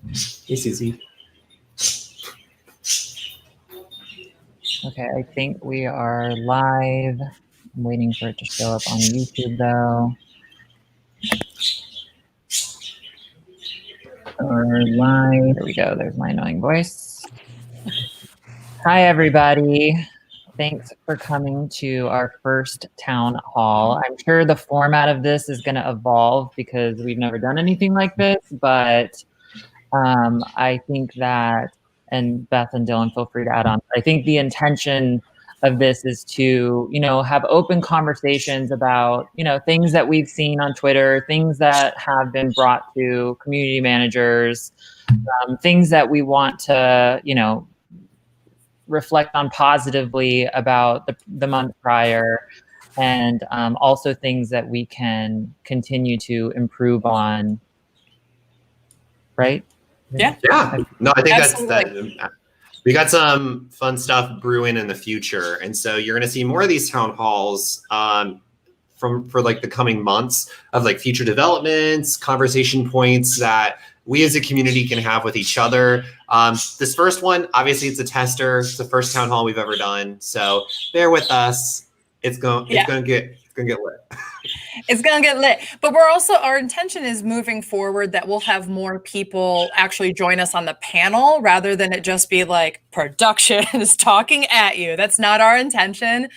Hey, Susie. Okay, I think we are live. I'm waiting for it to show up on YouTube though. We're live. There we go. There's my annoying voice. Hi, everybody. Thanks for coming to our first town hall. I'm sure the format of this is going to evolve because we've never done anything like this, but I think that, and Beth and Dylan, feel free to add on. I think the intention of this is to, have open conversations about, things that we've seen on Twitter, things that have been brought to community managers, things that we want to, reflect on positively about the month prior, and also things that we can continue to improve on, right? Yeah. No, I think that we got some fun stuff brewing in the future. And so you're going to see more of these town halls for like the coming months of like future developments, conversation points that we as a community can have with each other. This first one, obviously it's a tester. It's the first town hall we've ever done. So bear with us. It's going to get lit. It's going to get lit. But our intention is moving forward that we'll have more people actually join us on the panel rather than it just be like production is talking at you. That's not our intention.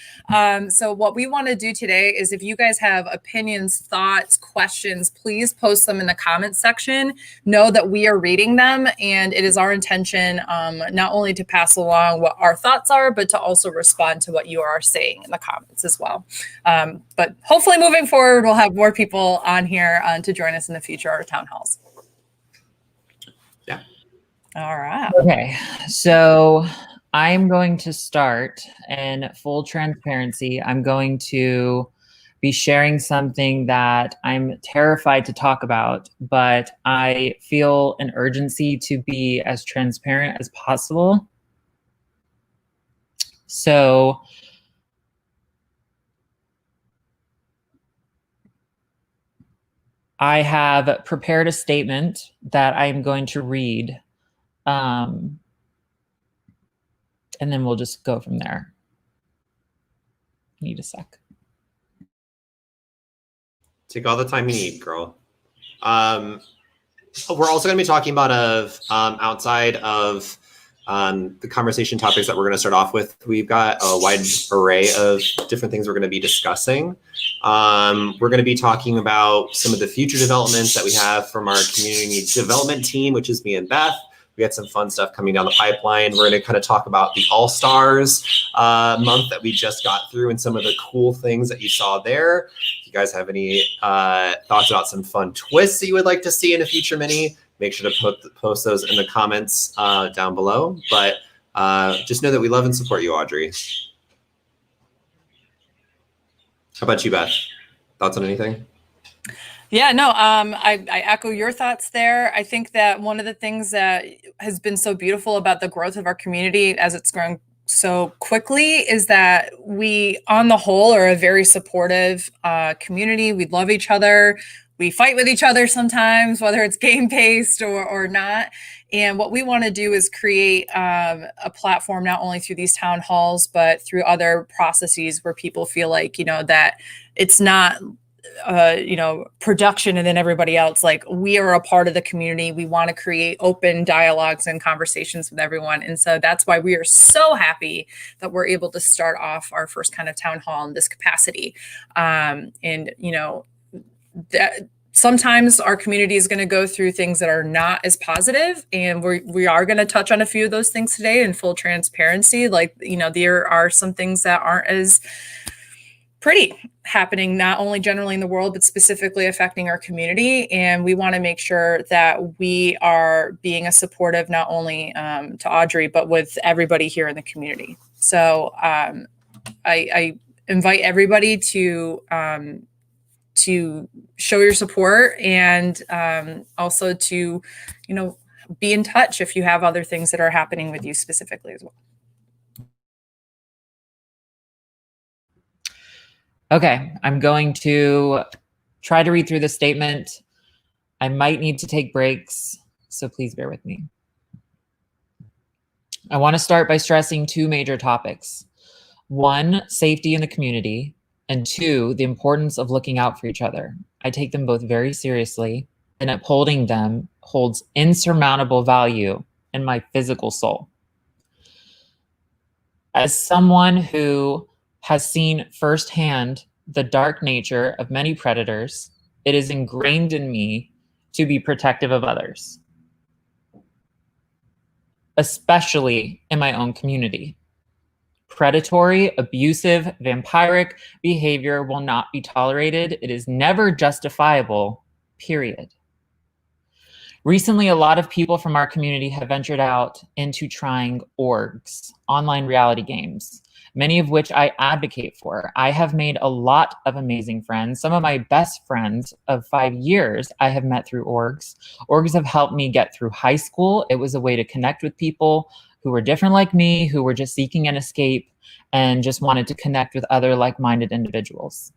So what we want to do today is if you guys have opinions, thoughts, questions, please post them in the comments section. Know that we are reading them, and it is our intention not only to pass along what our thoughts are, but to also respond to what you are saying in the comments as well. But hopefully moving forward, we'll have more people on here to join us in the future at town halls. Yeah. All right. Okay, so I'm going to start, in full transparency, I'm going to be sharing something that I'm terrified to talk about, but I feel an urgency to be as transparent as possible. So I have prepared a statement that I'm going to read, and then we'll just go from there. Need a sec. Take all the time you need, girl. We're also going to be talking about outside of the conversation topics that we're going to start off with. We've got a wide array of different things we're going to be discussing. We're going to be talking about some of the future developments that we have from our community development team, which is me and Beth. We got some fun stuff coming down the pipeline. We're going to kind of talk about the All-Stars month that we just got through and some of the cool things that you saw there. If you guys have any thoughts about some fun twists that you would like to see in a future mini, make sure to post those in the comments down below. But just know that we love and support you, Audrey. How about you, Beth? Thoughts on anything? Yeah, no, I echo your thoughts there. I think that one of the things that has been so beautiful about the growth of our community as it's grown so quickly is that we, on the whole, are a very supportive community. We love each other. We fight with each other sometimes, whether it's game-based or not. And what we want to do is create a platform not only through these town halls, but through other processes where people feel like, that it's not production and then everybody else. Like, we are a part of the community. We want to create open dialogues and conversations with everyone. And so that's why we are so happy that we're able to start off our first kind of town hall in this capacity. That sometimes our community is going to go through things that are not as positive, and we are going to touch on a few of those things today in full transparency. Like, there are some things that aren't as pretty happening, not only generally in the world, but specifically affecting our community. And we want to make sure that we are being a supportive, not only to Audrey, but with everybody here in the community. So I invite everybody to show your support, and also to, be in touch if you have other things that are happening with you specifically as well. Okay, I'm going to try to read through the statement. I might need to take breaks. so please bear with me. I want to start by stressing two major topics. One, safety in the community, and two, the importance of looking out for each other. I take them both very seriously, and upholding them holds insurmountable value in my physical soul. As someone who has seen firsthand the dark nature of many predators, it is ingrained in me to be protective of others, especially in my own community. Predatory, abusive, vampiric behavior will not be tolerated. It is never justifiable, period. Recently, a lot of people from our community have ventured out into trying orgs, online reality games, many of which I advocate for. I have made a lot of amazing friends. Some of my best friends of 5 years I have met through orgs. Orgs have helped me get through high school. It was a way to connect with people who were different like me, who were just seeking an escape and just wanted to connect with other like-minded individuals.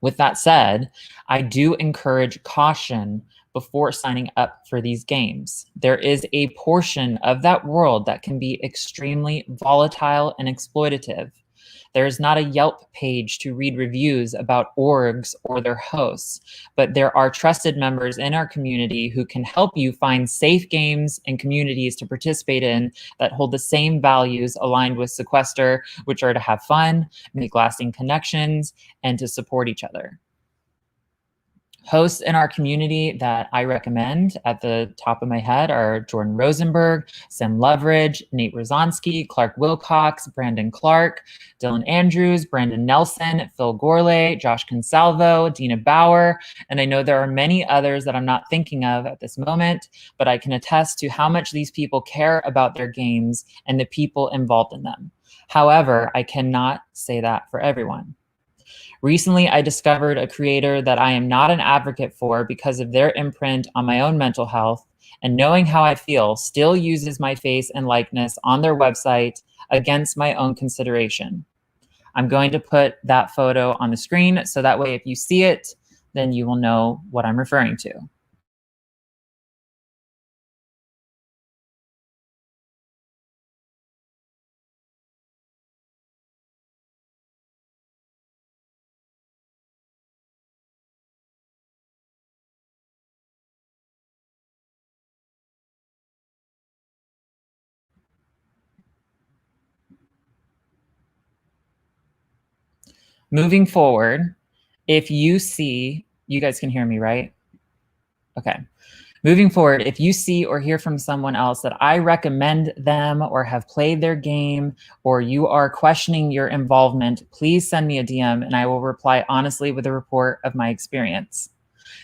With that said, I do encourage caution before signing up for these games. There is a portion of that world that can be extremely volatile and exploitative. There is not a Yelp page to read reviews about orgs or their hosts, but there are trusted members in our community who can help you find safe games and communities to participate in that hold the same values aligned with Sequester, which are to have fun, make lasting connections, and to support each other. Hosts in our community that I recommend at the top of my head are Jordan Rosenberg, Sam Loveridge, Nate Rozanski, Clark Wilcox, Brandon Clark, Dylan Andrews, Brandon Nelson, Phil Gourlay, Josh Consalvo, Dina Bauer, and I know there are many others that I'm not thinking of at this moment, but I can attest to how much these people care about their games and the people involved in them. However, I cannot say that for everyone. Recently, I discovered a creator that I am not an advocate for because of their imprint on my own mental health, and knowing how I feel, still uses my face and likeness on their website against my own consideration. I'm going to put that photo on the screen so that way if you see it, then you will know what I'm referring to. Moving forward, if you see, you guys can hear me, right? Okay. Moving forward, if you see or hear from someone else that I recommend them or have played their game, or you are questioning your involvement, please send me a DM and I will reply honestly with a report of my experience.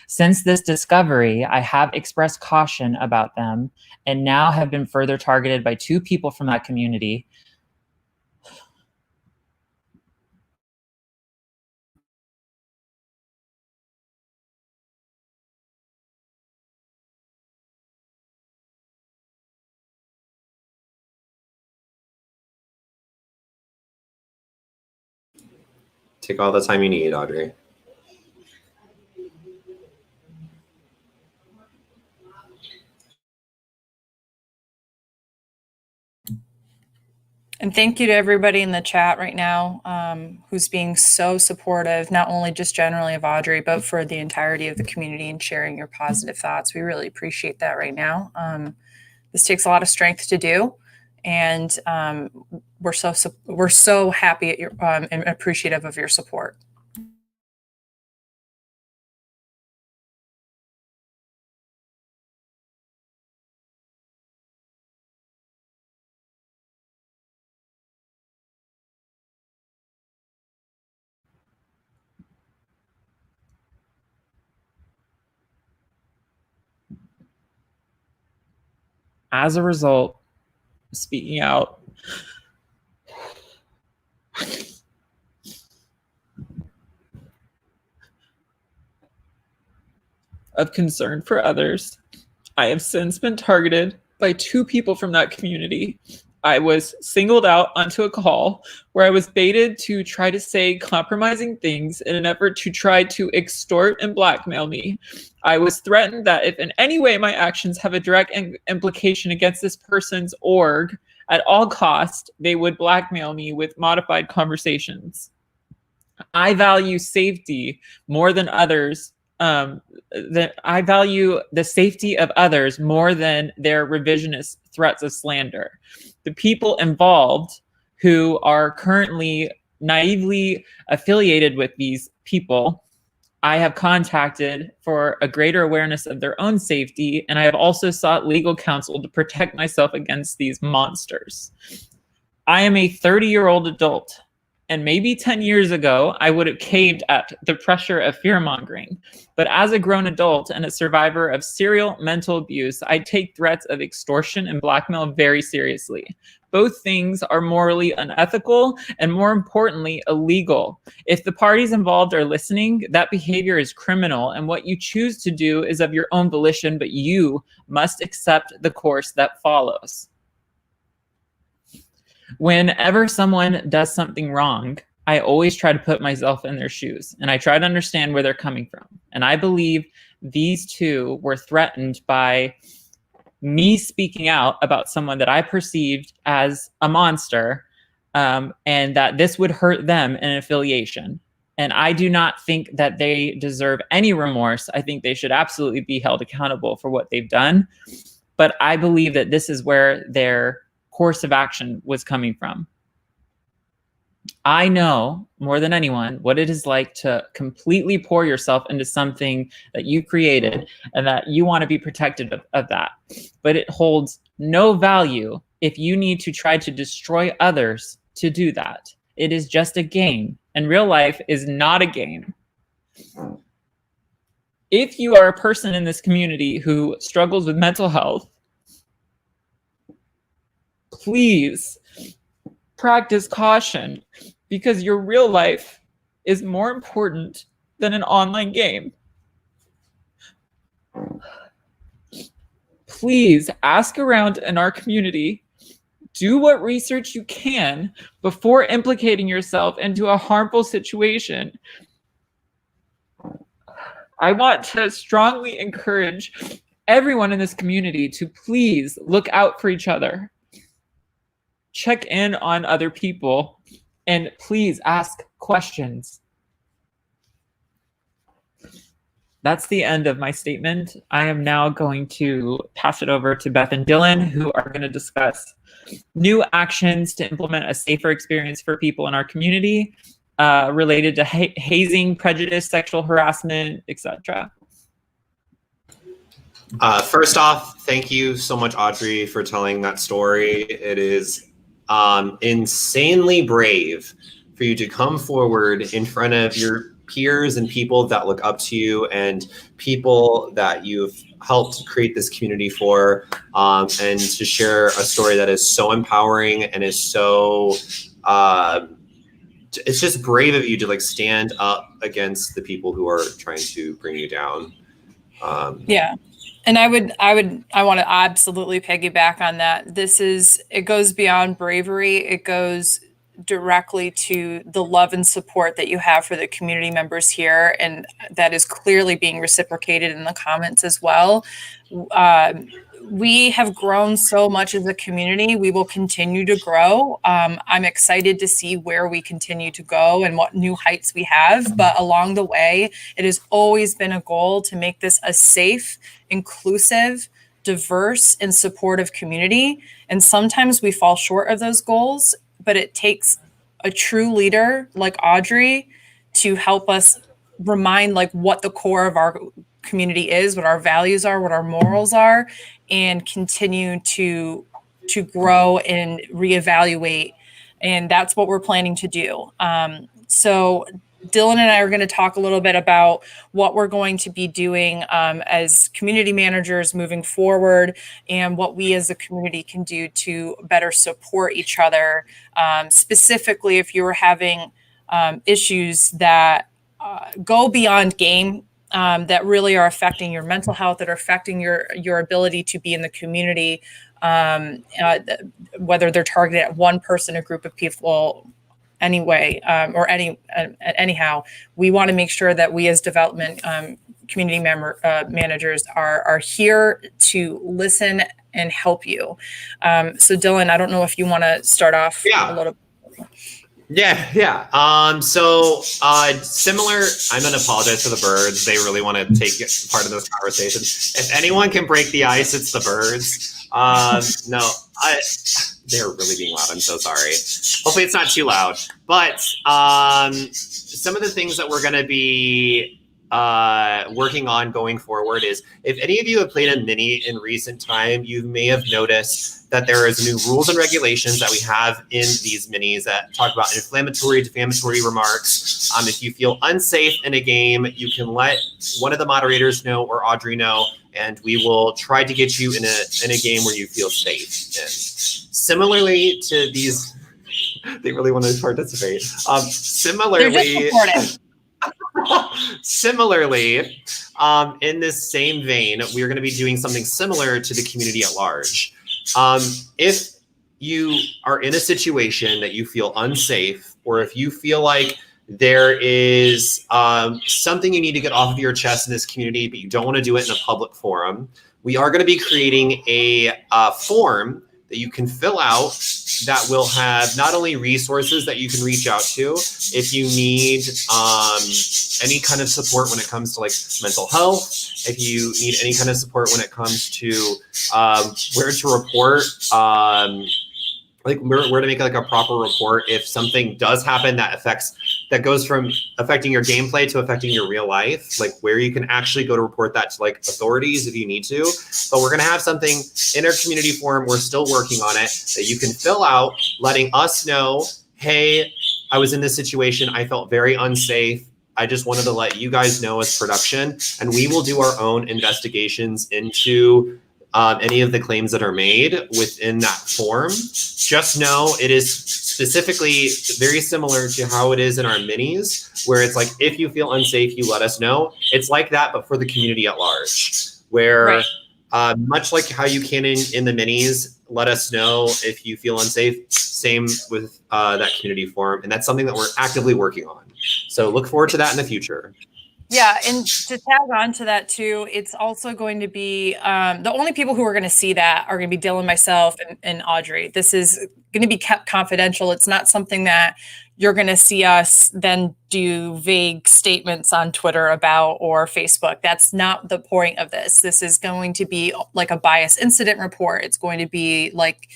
Since this discovery, I have expressed caution about them and now have been further targeted by 2 people from that community. Take all the time you need, Audrey. And thank you to everybody in the chat right now who's being so supportive, not only just generally of Audrey, but for the entirety of the community and sharing your positive thoughts. We really appreciate that right now. This takes a lot of strength to do. And we're so happy at your, and appreciative of your support. As a result, speaking out of concern for others, I have since been targeted by 2 people from that community. I was singled out onto a call where I was baited to try to say compromising things in an effort to try to extort and blackmail me. I was threatened that if in any way my actions have a direct implication against this person's org, at all cost, they would blackmail me with modified conversations. I value safety more than others. I value the safety of others more than their revisionist threats of slander. The people involved who are currently naively affiliated with these people, I have contacted for a greater awareness of their own safety, and I have also sought legal counsel to protect myself against these monsters. I am a 30-year-old adult, and maybe 10 years ago, I would have caved at the pressure of fear-mongering. But as a grown adult and a survivor of serial mental abuse, I take threats of extortion and blackmail very seriously. Both things are morally unethical and, more importantly, illegal. If the parties involved are listening, that behavior is criminal, and what you choose to do is of your own volition, but you must accept the course that follows. Whenever someone does something wrong, I always try to put myself in their shoes, and I try to understand where they're coming from. And I believe these two were threatened by me speaking out about someone that I perceived as a monster, and that this would hurt them in affiliation. And I do not think that they deserve any remorse. I think they should absolutely be held accountable for what they've done. But I believe that this is where their course of action was coming from. I know more than anyone what it is like to completely pour yourself into something that you created and that you want to be protected of that. But it holds no value if you need to try to destroy others to do that. It is just a game, and real life is not a game. If you are a person in this community who struggles with mental health, please practice caution, because your real life is more important than an online game. Please ask around in our community. Do what research you can before implicating yourself into a harmful situation. I want to strongly encourage everyone in this community to please look out for each other. Check in on other people, and please ask questions. That's the end of my statement. I am now going to pass it over to Beth and Dylan, who are going to discuss new actions to implement a safer experience for people in our community related to hazing, prejudice, sexual harassment, etc. First off, thank you so much, Audrey, for telling that story. It is insanely brave for you to come forward in front of your peers and people that look up to you and people that you've helped create this community for, and to share a story that is so empowering and is so it's just brave of you to like stand up against the people who are trying to bring you down. Yeah. And I want to absolutely piggyback on that. It goes beyond bravery. It goes directly to the love and support that you have for the community members here. And that is clearly being reciprocated in the comments as well. We have grown so much as a community. We will continue to grow. I'm excited to see where we continue to go and what new heights we have. But along the way, it has always been a goal to make this a safe, inclusive, diverse, and supportive community. And sometimes we fall short of those goals, but it takes a true leader like Audrey to help us remind like what the core of our community is, what our values are, what our morals are, and continue to grow and reevaluate. And that's what we're planning to do. So Dylan and I are going to talk a little bit about what we're going to be doing as community managers moving forward, and what we as a community can do to better support each other. Specifically, if you were having issues that go beyond game that really are affecting your mental health, that are affecting your ability to be in the community, whether they're targeted at one person, a group of people, anyway, or anyhow, we want to make sure that we as development community managers are here to listen and help you. So Dylan, I don't know if you want to start off a little. Yeah. Similar, I'm going to apologize to the birds. They really want to take part in this conversation. If anyone can break the ice, it's the birds. They're really being loud. I'm so sorry. Hopefully it's not too loud. But some of the things that we're going to be working on going forward is, if any of you have played a mini in recent time, you may have noticed that there is new rules and regulations that we have in these minis that talk about inflammatory, defamatory remarks. If you feel unsafe in a game, you can let one of the moderators know or Audrey know, and we will try to get you in a game where you feel safe. And similarly to these, they really want to participate. Similarly, in this same vein, we're going to be doing something similar to the community at large. If you are in a situation that you feel unsafe, or if you feel like there is something you need to get off of your chest in this community, but you don't want to do it in a public forum, we are going to be creating a form that you can fill out that will have not only resources that you can reach out to if you need any kind of support when it comes to like mental health, if you need any kind of support when it comes to where to report, like where to make like a proper report if something does happen that goes from affecting your gameplay to affecting your real life, like where you can actually go to report that to like authorities if you need to. But we're going to have something in our community forum, we're still working on it, that you can fill out, letting us know, hey, I was in this situation, I felt very unsafe, I just wanted to let you guys know as production, and we will do our own investigations into any of the claims that are made within that form. Just know it is specifically very similar to how it is in our minis, where it's like, if you feel unsafe, you let us know. It's like that, but for the community at large, where much like how you can in the minis, let us know if you feel unsafe. Same with that community forum. And that's something that we're actively working on. So look forward to that in the future. Yeah, and to tag on to that too, it's also going to be the only people who are going to see that are going to be Dylan, myself, and Audrey. This is going to be kept confidential. It's not something that you're going to see us then do vague statements on Twitter about or Facebook. That's not the point of this. This is going to be like a bias incident report. It's going to be like,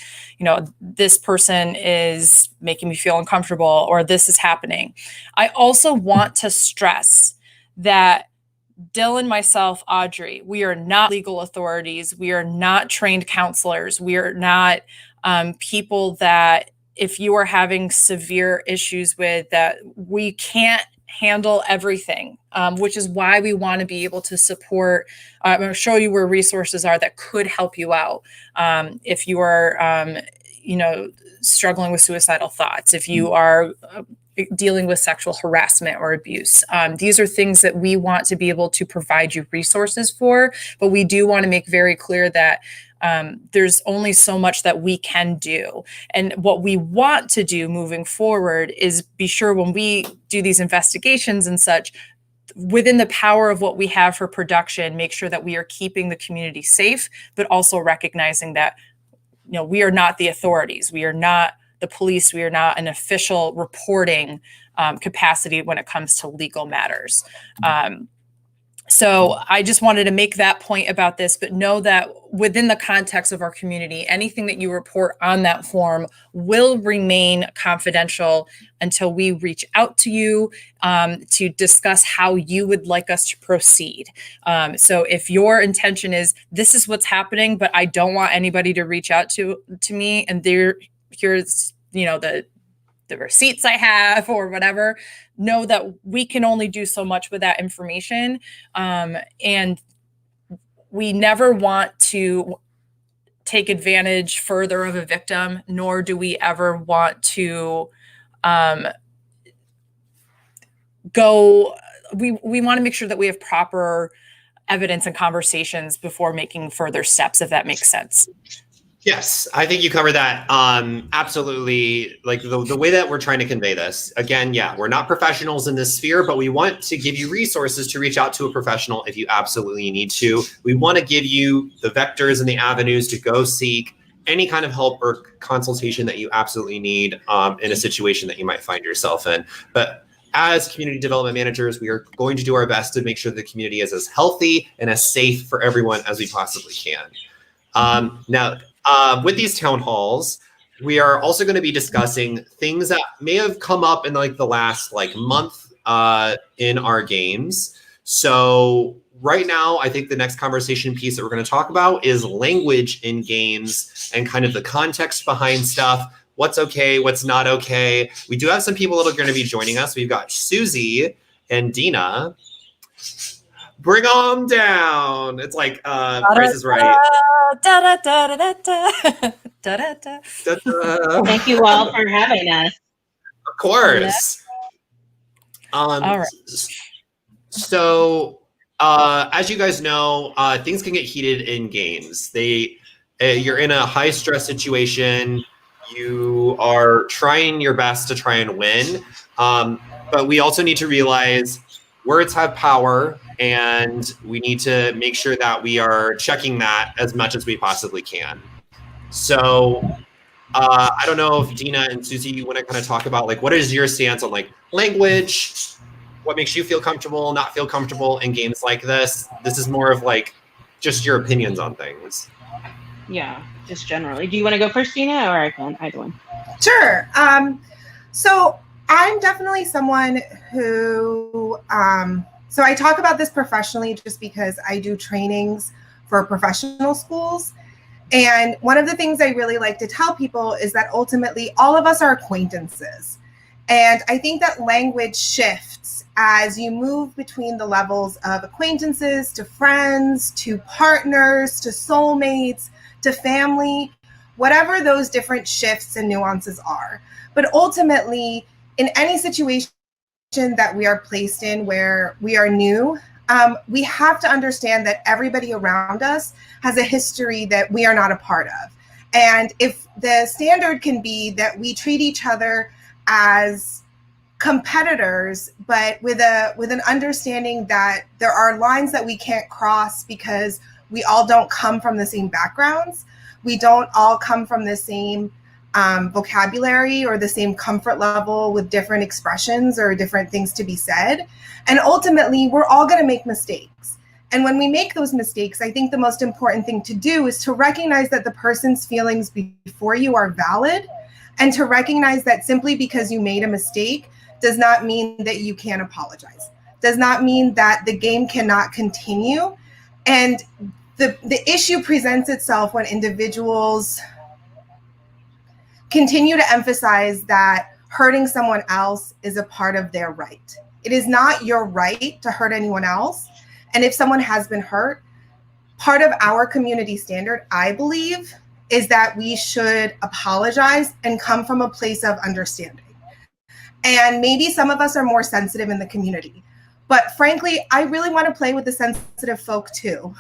this person is making me feel uncomfortable, or this is happening. I also want to stress that Dylan, myself, Audrey, we are not legal authorities. We are not trained counselors. We are not people that, if you are having severe issues with, that we can't handle everything, which is why we want to be able to support, I'm going to show you where resources are that could help you out. If you are, struggling with suicidal thoughts, if you are dealing with sexual harassment or abuse. These are things that we want to be able to provide you resources for, but we do want to make very clear that there's only so much that we can do. And what we want to do moving forward is be sure when we do these investigations and such, within the power of what we have for production, make sure that we are keeping the community safe, but also recognizing that, we are not the authorities. We are not the police. We are not an official reporting capacity when it comes to legal matters. So I just wanted to make that point about this, but know that within the context of our community, anything that you report on that form will remain confidential until we reach out to you to discuss how you would like us to proceed. So if your intention is, this is what's happening, but I don't want anybody to reach out to me, and here's the receipts I have or whatever, know that we can only do so much with that information. And we never want to take advantage further of a victim, nor do we ever want to go we want to make sure that we have proper evidence and conversations before making further steps, if that makes sense. Yes, I think you covered that. Absolutely. Like the way that we're trying to convey this, again, yeah, we're not professionals in this sphere, but we want to give you resources to reach out to a professional if you absolutely need to. We want to give you the vectors and the avenues to go seek any kind of help or consultation that you absolutely need in a situation that you might find yourself in. But as community development managers, we are going to do our best to make sure the community is as healthy and as safe for everyone as we possibly can. Now, with these town halls, we are also going to be discussing things that may have come up in like the last month in our games. So right now, I think the next conversation piece that we're going to talk about is language in games and kind of the context behind stuff. What's okay, what's not okay. We do have some people that are going to be joining us. We've got Susie and Dina. Bring them down. It's like Price is Right. Da, da, da, da, da, da, da, da. Thank you all for having us. Of course. All right. So, as you guys know, things can get heated in games. You're in a high stress situation. You are trying your best to try and win. But we also need to realize words have power, and we need to make sure that we are checking that as much as we possibly can. So I don't know if Dina and Susie, you want to kind of talk about what is your stance on language, what makes you feel comfortable, not feel comfortable in games like this? This is more of just your opinions on things. Yeah, just generally. Do you want to go first, Dina, or I can? Either one. Sure. So I'm definitely someone who, so I talk about this professionally just because I do trainings for professional schools. And one of the things I really like to tell people is that ultimately all of us are acquaintances. And I think that language shifts as you move between the levels of acquaintances to friends, to partners, to soulmates, to family, whatever those different shifts and nuances are. But ultimately, in any situation that we are placed in where we are new, we have to understand that everybody around us has a history that we are not a part of. And if the standard can be that we treat each other as competitors, but with an understanding that there are lines that we can't cross because we all don't come from the same backgrounds, we don't all come from the same vocabulary or the same comfort level with different expressions or different things to be said. And ultimately, we're all going to make mistakes. And when we make those mistakes, I think the most important thing to do is to recognize that the person's feelings before you are valid, and to recognize that simply because you made a mistake does not mean that you can't apologize, does not mean that the game cannot continue. And the issue presents itself when individuals continue to emphasize that hurting someone else is a part of their right. It is not your right to hurt anyone else. And if someone has been hurt, part of our community standard, I believe, is that we should apologize and come from a place of understanding. And maybe some of us are more sensitive in the community. But frankly, I really want to play with the sensitive folk too.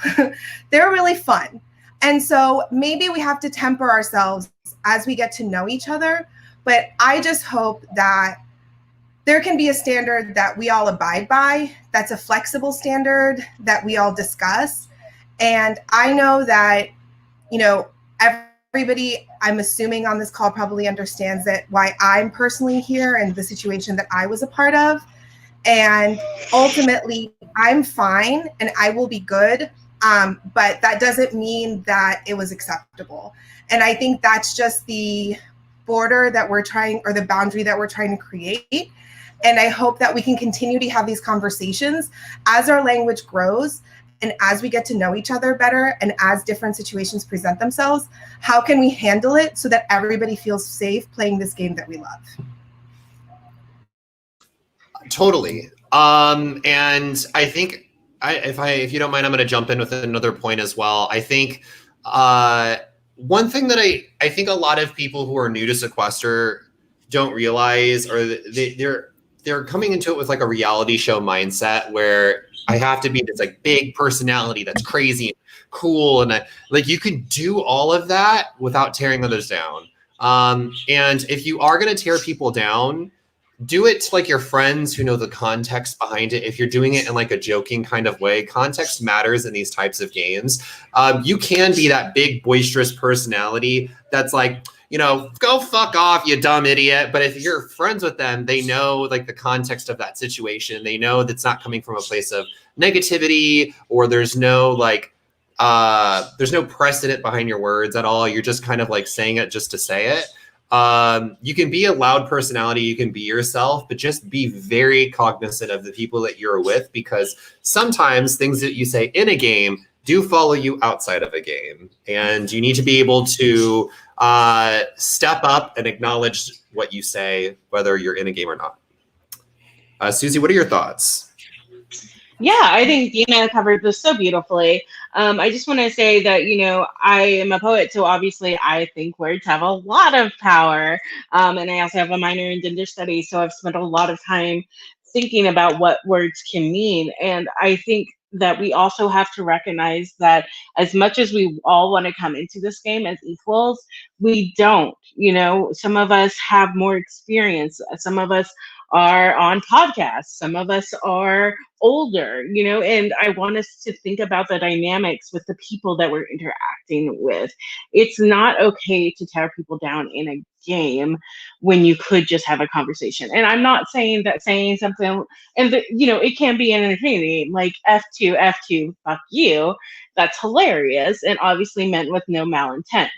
They're really fun. And so maybe we have to temper ourselves as we get to know each other. But I just hope that there can be a standard that we all abide by, that's a flexible standard that we all discuss. And I know that, everybody, I'm assuming on this call probably understands that why I'm personally here and the situation that I was a part of. And ultimately, I'm fine and I will be good. But that doesn't mean that it was acceptable. And I think that's just the border that we're trying, or the boundary that we're trying to create. And I hope that we can continue to have these conversations as our language grows and as we get to know each other better and as different situations present themselves. How can we handle it so that everybody feels safe playing this game that we love? Totally. And I think if you don't mind, I'm going to jump in with another point as well. I think one thing that I think a lot of people who are new to Sequester don't realize, or they're coming into it with like a reality show mindset where I have to be this like big personality that's crazy and cool, and like you can do all of that without tearing others down. And if you are going to tear people down, do it to like your friends who know the context behind it. If you're doing it in like a joking kind of way, context matters in these types of games. You can be that big boisterous personality that's like, you know, go fuck off, you dumb idiot. But if you're friends with them, they know like the context of that situation. They know that's not coming from a place of negativity, or there's no precedent behind your words at all. You're just kind of like saying it just to say it. You can be a loud personality, you can be yourself, but just be very cognizant of the people that you're with, because sometimes things that you say in a game do follow you outside of a game, and you need to be able to step up and acknowledge what you say, whether you're in a game or not. Susie, what are your thoughts? Yeah, I think Dina covered this so beautifully. I just want to say that, you know, I am a poet, so obviously I think words have a lot of power. And I also have a minor in gender studies, so I've spent a lot of time thinking about what words can mean. And I think that we also have to recognize that as much as we all want to come into this game as equals, we don't. You know, some of us have more experience. Some of us are on podcasts. Some of us are older, you know, and I want us to think about the dynamics with the people that we're interacting with. It's not okay to tear people down in a game when you could just have a conversation. And I'm not saying that saying something, and you know, it can be an entertaining, like F2, fuck you. That's hilarious and obviously meant with no malintent.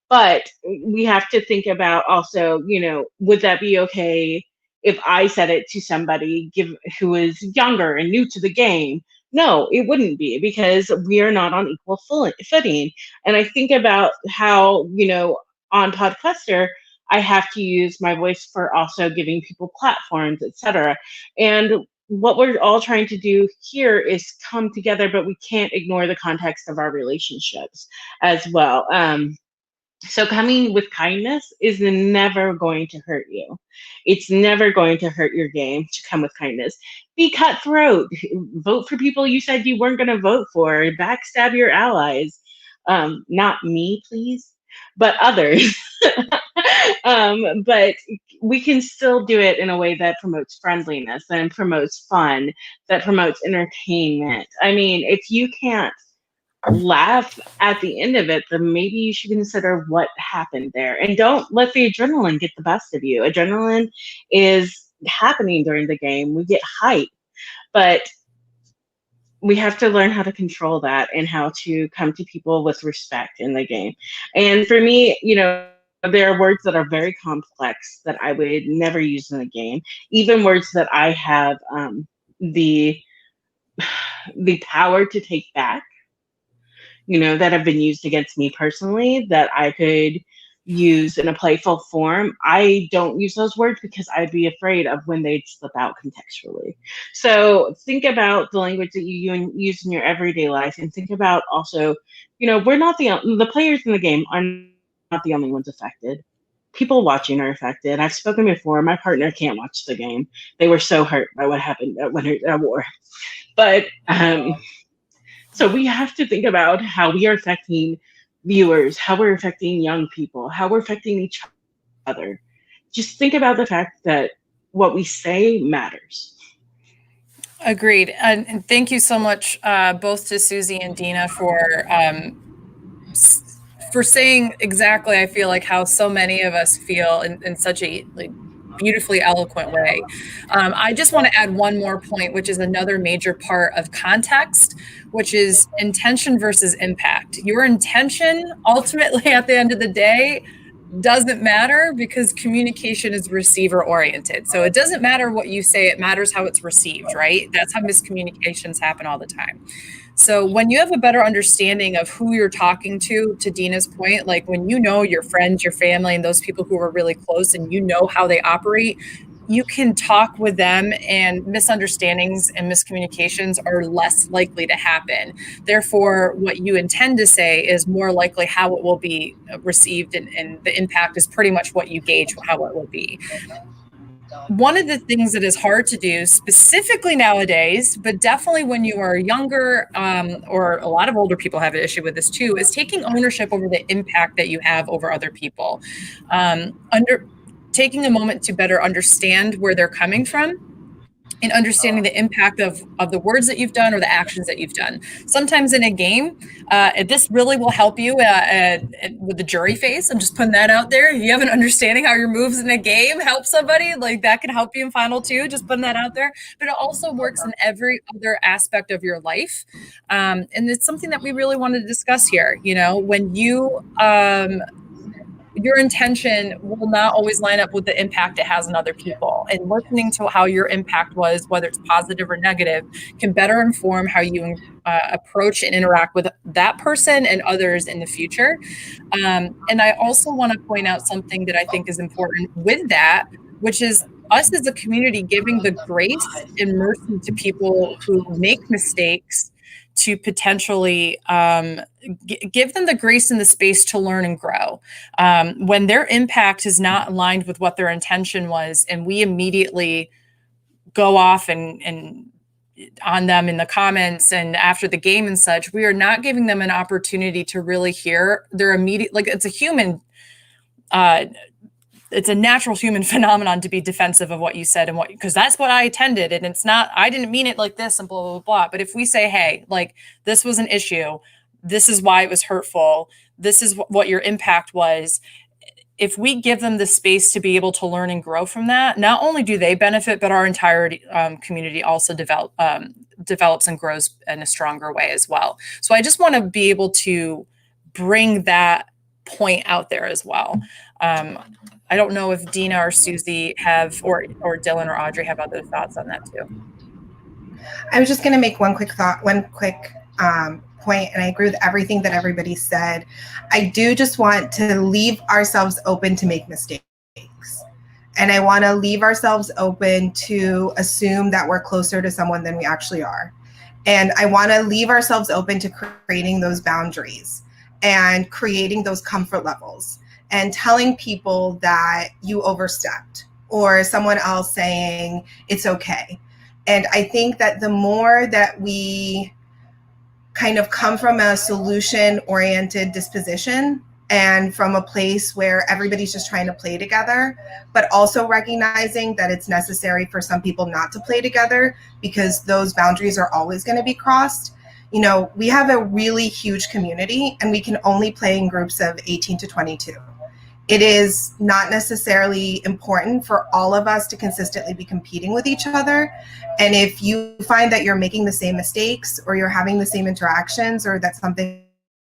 But we have to think about also, you know, would that be okay if I said it to somebody who is younger and new to the game? No, it wouldn't be, because we are not on equal footing. And I think about how, you know, on Podcluster, I have to use my voice for also giving people platforms, etc. And what we're all trying to do here is come together, but we can't ignore the context of our relationships as well. So coming with kindness is never going to hurt you. It's never going to hurt your game to come with kindness. Be cutthroat. Vote for people you said you weren't going to vote for. Backstab your allies. Not me, please, but others. But we can still do it in a way that promotes friendliness and promotes fun, that promotes entertainment. I mean, if you can't laugh at the end of it, then maybe you should consider what happened there. And don't let the adrenaline get the best of you. Adrenaline is happening during the game. We get hype, but we have to learn how to control that and how to come to people with respect in the game. And for me, you know, there are words that are very complex that I would never use in a game. Even words that I have the power to take back, you know, that have been used against me personally, that I could use in a playful form. I don't use those words because I'd be afraid of when they'd slip out contextually. So think about the language that you use in your everyday life, and think about also, you know, we're not the players in the game are not the only ones affected. People watching are affected. I've spoken before. My partner can't watch the game. They were so hurt by what happened at war. But so we have to think about how we are affecting viewers, how we're affecting young people, how we're affecting each other. Just think about the fact that what we say matters. Agreed. And thank you so much, both to Susie and Dina, for saying exactly, I feel like, how so many of us feel in such a beautifully eloquent way. I just want to add one more point, which is another major part of context, which is intention versus impact. Your intention, ultimately, at the end of the day, doesn't matter, because communication is receiver oriented. So it doesn't matter what you say, it matters how it's received, right? That's how miscommunications happen all the time. So when you have a better understanding of who you're talking to Dina's point, like when you know your friends, your family, and those people who are really close, and you know how they operate, you can talk with them, and misunderstandings and miscommunications are less likely to happen. Therefore, what you intend to say is more likely how it will be received, and the impact is pretty much what you gauge how it will be. one of the things that is hard to do, specifically nowadays, but definitely when you are younger, or a lot of older people have an issue with this too, is taking ownership over the impact that you have over other people. Taking a moment to better understand where they're coming from, and understanding the impact of the words that you've done or the actions that you've done. Sometimes in a game, this really will help you with the jury face. I'm just putting that out there. If you have an understanding how your moves in a game help somebody, like that can help you in Final 2, just putting that out there. But it also works in every other aspect of your life. And it's something that we really wanted to discuss here. You know, when you, your intention will not always line up with the impact it has on other people. And listening to how your impact was, whether it's positive or negative, can better inform how you approach and interact with that person and others in the future. And I also want to point out something that I think is important with that, which is us as a community giving the grace and mercy to people who make mistakes, to potentially give them the grace and the space to learn and grow. When their impact is not aligned with what their intention was, and we immediately go off and on them in the comments and after the game and such, we are not giving them an opportunity to really hear their immediate, like it's a human, it's a natural human phenomenon to be defensive of what you said and what, because that's what I attended. And it's not, I didn't mean it like this and blah, blah, blah. But if we say, hey, like this was an issue, this is why it was hurtful, this is what your impact was. If we give them the space to be able to learn and grow from that, not only do they benefit, but our entire community also develops and grows in a stronger way as well. So I just want to be able to bring that point out there as well. I don't know if Dina or Susie have, or Dylan or Audrey have other thoughts on that too. I was just going to make one quick point, and I agree with everything that everybody said. I do just want to leave ourselves open to make mistakes. And I want to leave ourselves open to assume that we're closer to someone than we actually are. And I want to leave ourselves open to creating those boundaries and creating those comfort levels and telling people that you overstepped, or someone else saying it's okay. And I think that the more that we kind of come from a solution-oriented disposition and from a place where everybody's just trying to play together, but also recognizing that it's necessary for some people not to play together because those boundaries are always going to be crossed. You know, we have a really huge community and we can only play in groups of 18 to 22. It is not necessarily important for all of us to consistently be competing with each other. And if you find that you're making the same mistakes or you're having the same interactions or that something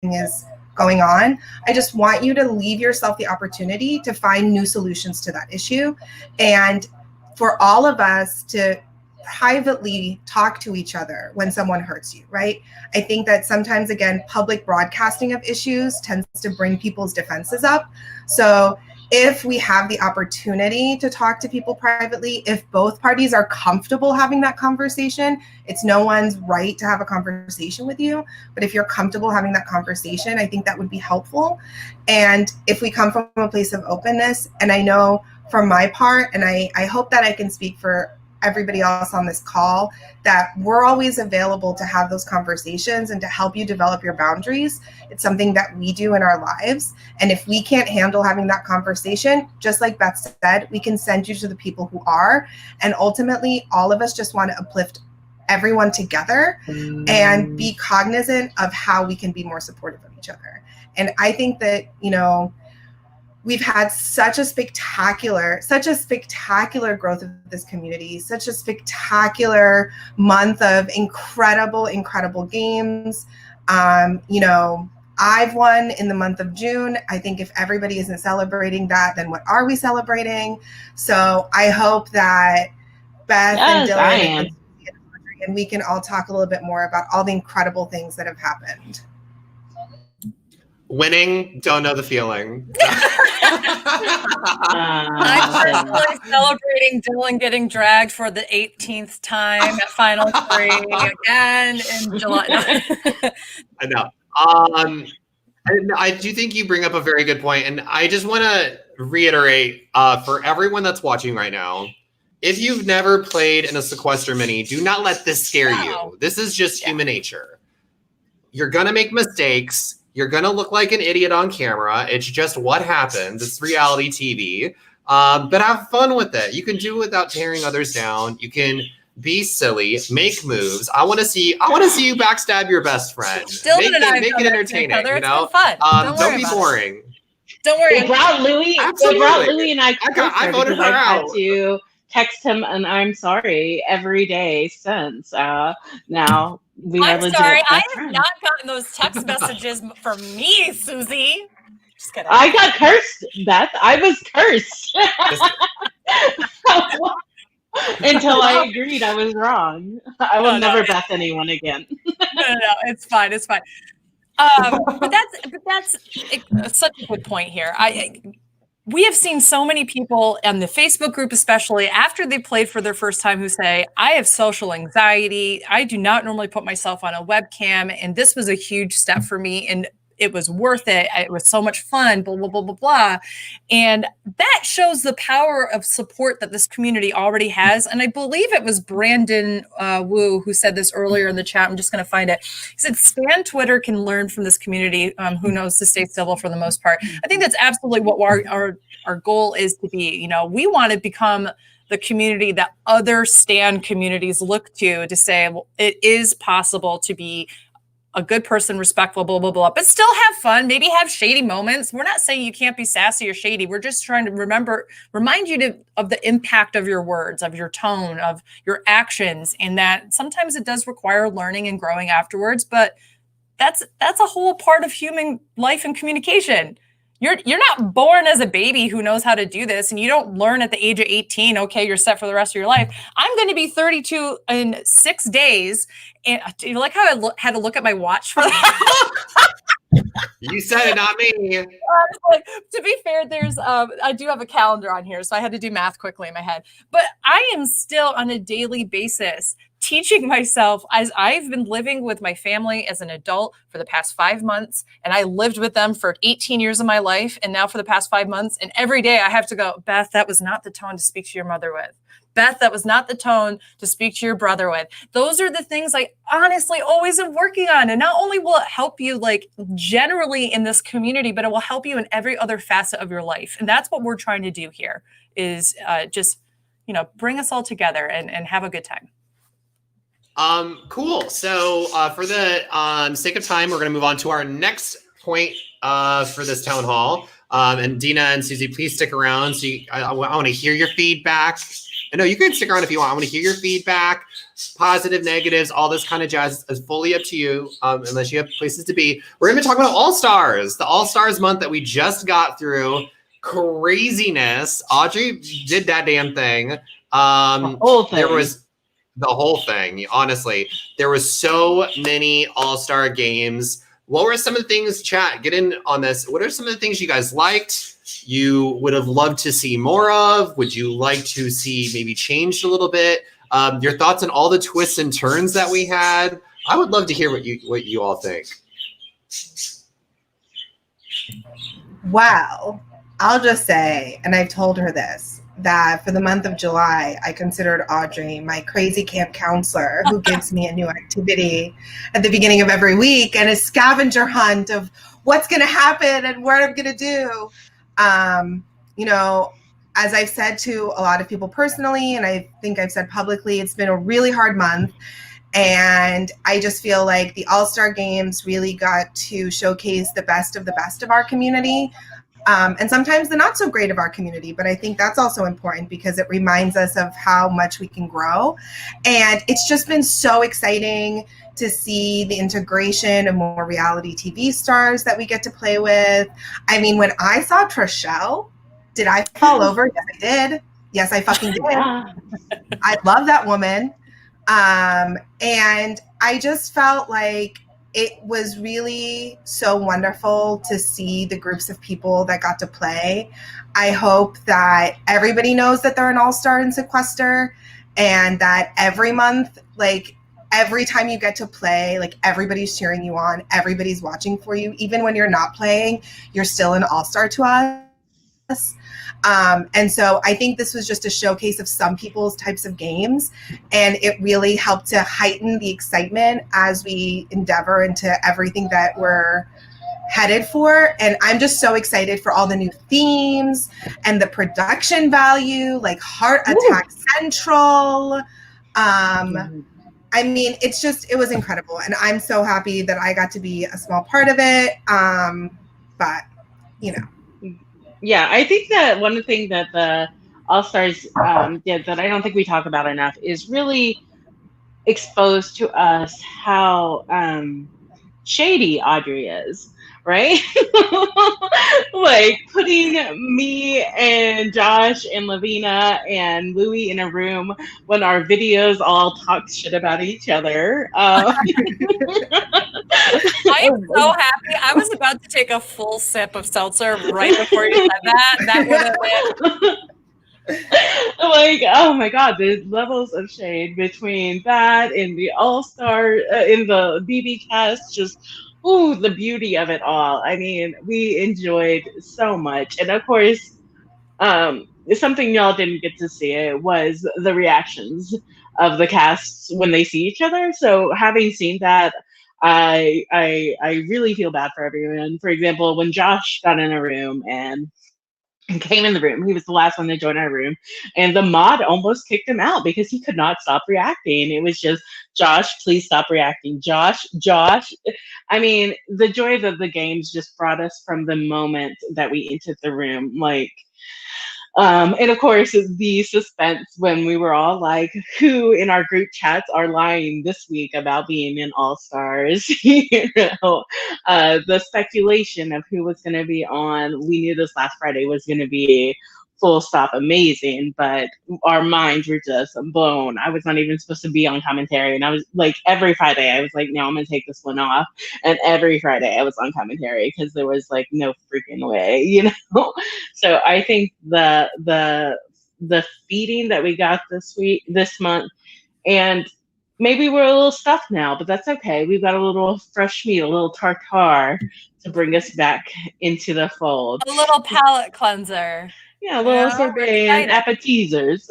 is going on, I just want you to leave yourself the opportunity to find new solutions to that issue. And for all of us to privately talk to each other when someone hurts you, right? I think that sometimes, again, public broadcasting of issues tends to bring people's defenses up. So if we have the opportunity to talk to people privately, if both parties are comfortable having that conversation, it's no one's right to have a conversation with you. But if you're comfortable having that conversation, I think that would be helpful. And if we come from a place of openness, and I know for my part, and I hope that I can speak for everybody else on this call, that we're always available to have those conversations and to help you develop your boundaries. It's something that we do in our lives. And if we can't handle having that conversation, just like Beth said, we can send you to the people who are. And ultimately, all of us just want to uplift everyone together and be cognizant of how we can be more supportive of each other. And I think that, you know, we've had such a spectacular growth of this community, such a spectacular month of incredible games. You know, I've won in the month of June. I think if everybody isn't celebrating that, then what are we celebrating? So I hope that Beth and Dylan and we can all talk a little bit more about all the incredible things that have happened. Winning, don't know the feeling. I'm personally celebrating Dylan getting dragged for the 18th time at Final 3 again in July. I know. I do think you bring up a very good point, and I just want to reiterate for everyone that's watching right now, if you've never played in a Sequester mini, do not let this scare No. you. This is just Yeah. human nature. You're going to make mistakes. You're going to look like an idiot on camera. It's just what happens. It's reality TV. But have fun with it. You can do it without tearing others down. You can be silly, make moves. I want to see you backstab your best friend. Dylan and I have make done it that to entertaining, each other. you It's know? been fun. Don't worry Don't be about it. boring. Don't worry. It brought Louis. Absolutely. It brought Louis and I I closer voted because her I've had out. to text him and I'm sorry every day since. Now we are I'm legit sorry. I best have friends. not gotten those text messages from me, Susie. Just kidding. I got cursed, Beth. I was cursed until I agreed I was wrong. I will No, never Beth anyone again. no, it's fine. It's fine. But that's such a good point here. We have seen so many people in the Facebook group, especially after they played for their first time, who say, I have social anxiety. I do not normally put myself on a webcam. And this was a huge step for me. And it was worth it. It was so much fun, blah, blah, blah, blah, blah. And that shows the power of support that this community already has. And I believe it was Brandon Wu who said this earlier in the chat. I'm just going to find it. He said, Span Twitter can learn from this community who knows to stay civil for the most part. I think that's absolutely what our goal is to be. You know, we want to become the community that other Stan communities look to say, well, it is possible to be a good person, respectful, blah, blah, blah, but still have fun, maybe have shady moments. We're not saying you can't be sassy or shady. We're just trying to remind you of the impact of your words, of your tone, of your actions, and that sometimes it does require learning and growing afterwards, but that's a whole part of human life and communication. You're not born as a baby who knows how to do this, and you don't learn at the age of 18, okay, you're set for the rest of your life. I'm going to be 32 in 6 days. And do you like how I had to look at my watch for that? You said it, not me. Like, to be fair, there's I do have a calendar on here, so I had to do math quickly in my head. But I am still on a daily basis teaching myself, as I've been living with my family as an adult for the past 5 months, and I lived with them for 18 years of my life, and now for the past 5 months, and every day I have to go, Beth, that was not the tone to speak to your mother with. Beth, that was not the tone to speak to your brother with. Those are the things I honestly always am working on. And not only will it help you like generally in this community, but it will help you in every other facet of your life. And that's what we're trying to do here is just, you know, bring us all together and have a good time. Cool. So for the sake of time, we're going to move on to our next point for this town hall. And Dina and Susie, please stick around. So I want to hear your feedback. And no, you can stick around if you want. I want to hear your feedback, positive, negatives, all this kind of jazz is fully up to you, unless you have places to be. We're going to be talking about All-Stars, the All-Stars month that we just got through. Craziness. Audrey did that damn thing. The whole thing. There was the whole thing, honestly. There was so many All-Star games. What were some of the things, chat, get in on this. What are some of the things you guys liked? You would have loved to see more of? Would you like to see maybe changed a little bit? Your thoughts on all the twists and turns that we had? I would love to hear what you all think. Wow. I'll just say, and I've told her this, that for the month of July, I considered Audrey my crazy camp counselor who gives me a new activity at the beginning of every week and a scavenger hunt of what's going to happen and what I'm going to do. You know, as I've said to a lot of people personally, and I think I've said publicly, it's been a really hard month. And I just feel like the All-Star Games really got to showcase the best of our community. And sometimes the not so great of our community, but I think that's also important because it reminds us of how much we can grow. And it's just been so exciting to see the integration of more reality TV stars that we get to play with. I mean, when I saw Trishelle, did I fall over? Yes, I did. Yes, I fucking did. Yeah. I love that woman. And I just felt like it was really so wonderful to see the groups of people that got to play. I hope that everybody knows that they're an all-star in Sequester and that every month, like every time you get to play, like everybody's cheering you on, everybody's watching for you. Even when you're not playing, you're still an all-star to us. And so I think this was just a showcase of some people's types of games, and it really helped to heighten the excitement as we endeavor into everything that we're headed for. And I'm just so excited for all the new themes and the production value, like Heart Attack Central. I mean, it was incredible. And I'm so happy that I got to be a small part of it. But, you know. Yeah, I think that one of the things that the All-Stars did that I don't think we talk about enough is really exposed to us how shady Audrey is, right? Like putting me and Josh and Lavina and Louie in a room when our videos all talk shit about each other. I am so happy. I was about to take a full sip of seltzer right before you said that. That would have been like, oh my god, the levels of shade between that and the All-Star in the BB cast, just the beauty of it all. I mean, we enjoyed so much. And of course, something y'all didn't get to see it was the reactions of the casts when they see each other. So having seen that, I really feel bad for everyone. For example, when Josh got in a room and came in the room, he was the last one to join our room, and the mod almost kicked him out because he could not stop reacting. It was just, Josh, please stop reacting. Josh. I mean, the joy of the games just brought us from the moment that we entered the room. Like, and of course, the suspense when we were all like, who in our group chats are lying this week about being in All-Stars? The speculation of who was going to be on. We knew this last Friday was going to be full stop amazing, but our minds were just blown. I was not even supposed to be on commentary, and I was like, every Friday I was like, no, I'm gonna take this one off, and every Friday I was on commentary because there was like no freaking way, you know. So I think the feeding that we got this month, and maybe we're a little stuffed now, but that's okay. We've got a little fresh meat, a little tartare to bring us back into the fold. a little palate cleanser. Yeah, a little sorbet and appetizers.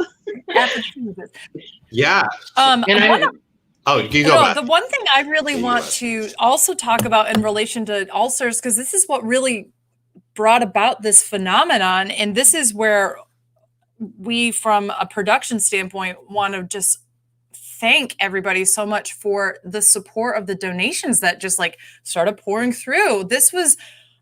Yeah. And you go back. The one thing I really want to also talk about in relation to All-Stars, because this is what really brought about this phenomenon, and this is where we, from a production standpoint, want to just thank everybody so much for the support of the donations that just like started pouring through. This was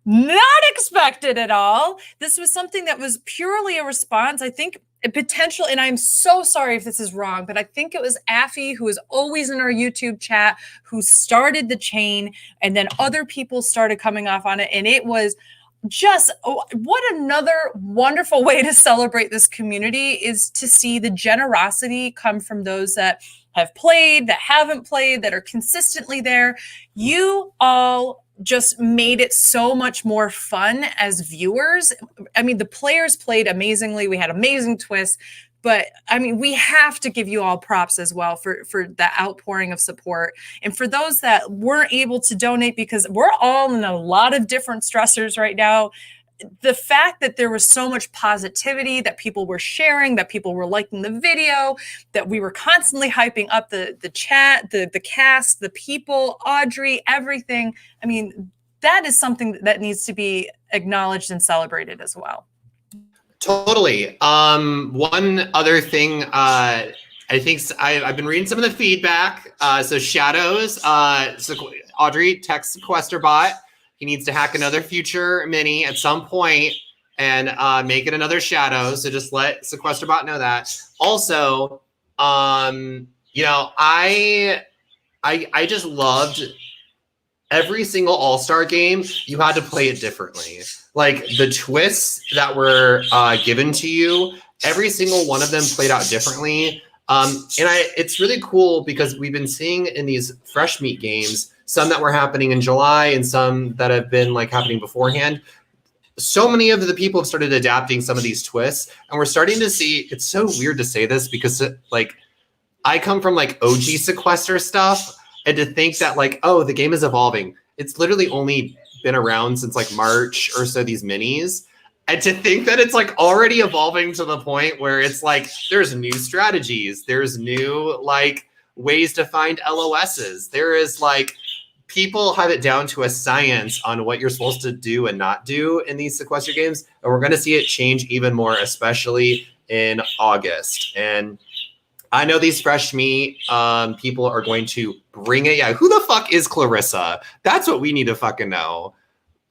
not expected at all. This was something that was purely a response. I think a potential, and I'm so sorry if this is wrong, but I think it was Affy, who is always in our YouTube chat, who started the chain, and then other people started coming off on it. And it was just, what another wonderful way to celebrate this community is to see the generosity come from those that have played, that haven't played, that are consistently there. You all just made it so much more fun as viewers. I mean, the players played amazingly. We had amazing twists, but I mean, we have to give you all props as well for the outpouring of support. And for those that weren't able to donate, because we're all in a lot of different stressors right now, the fact that there was so much positivity, that people were sharing, that people were liking the video, that we were constantly hyping up the chat, the cast, the people, Audrey, everything. I mean, that is something that needs to be acknowledged and celebrated as well. Totally. One other thing, I think I've been reading some of the feedback. So Shadows, Audrey, text Sequesterbot. He needs to hack another future mini at some point and make it another Shadow. So just let Sequesterbot know that. Also, you know, I just loved every single All-Star game. You had to play it differently. Like the twists that were given to you, every single one of them played out differently. It's really cool because we've been seeing in these fresh meat games, some that were happening in July and some that have been like happening beforehand. So many of the people have started adapting some of these twists, and we're starting to see, it's so weird to say this because like I come from like OG Sequester stuff, and to think that like, oh, the game is evolving. It's literally only been around since like March or so, these minis. And to think that it's like already evolving to the point where it's like there's new strategies, there's new like ways to find LOSs. There is like people have it down to a science on what you're supposed to do and not do in these sequester games. And we're going to see it change even more, especially in August. And I know these fresh meat people are going to bring it. Yeah, who the fuck is Clarissa? That's what we need to fucking know.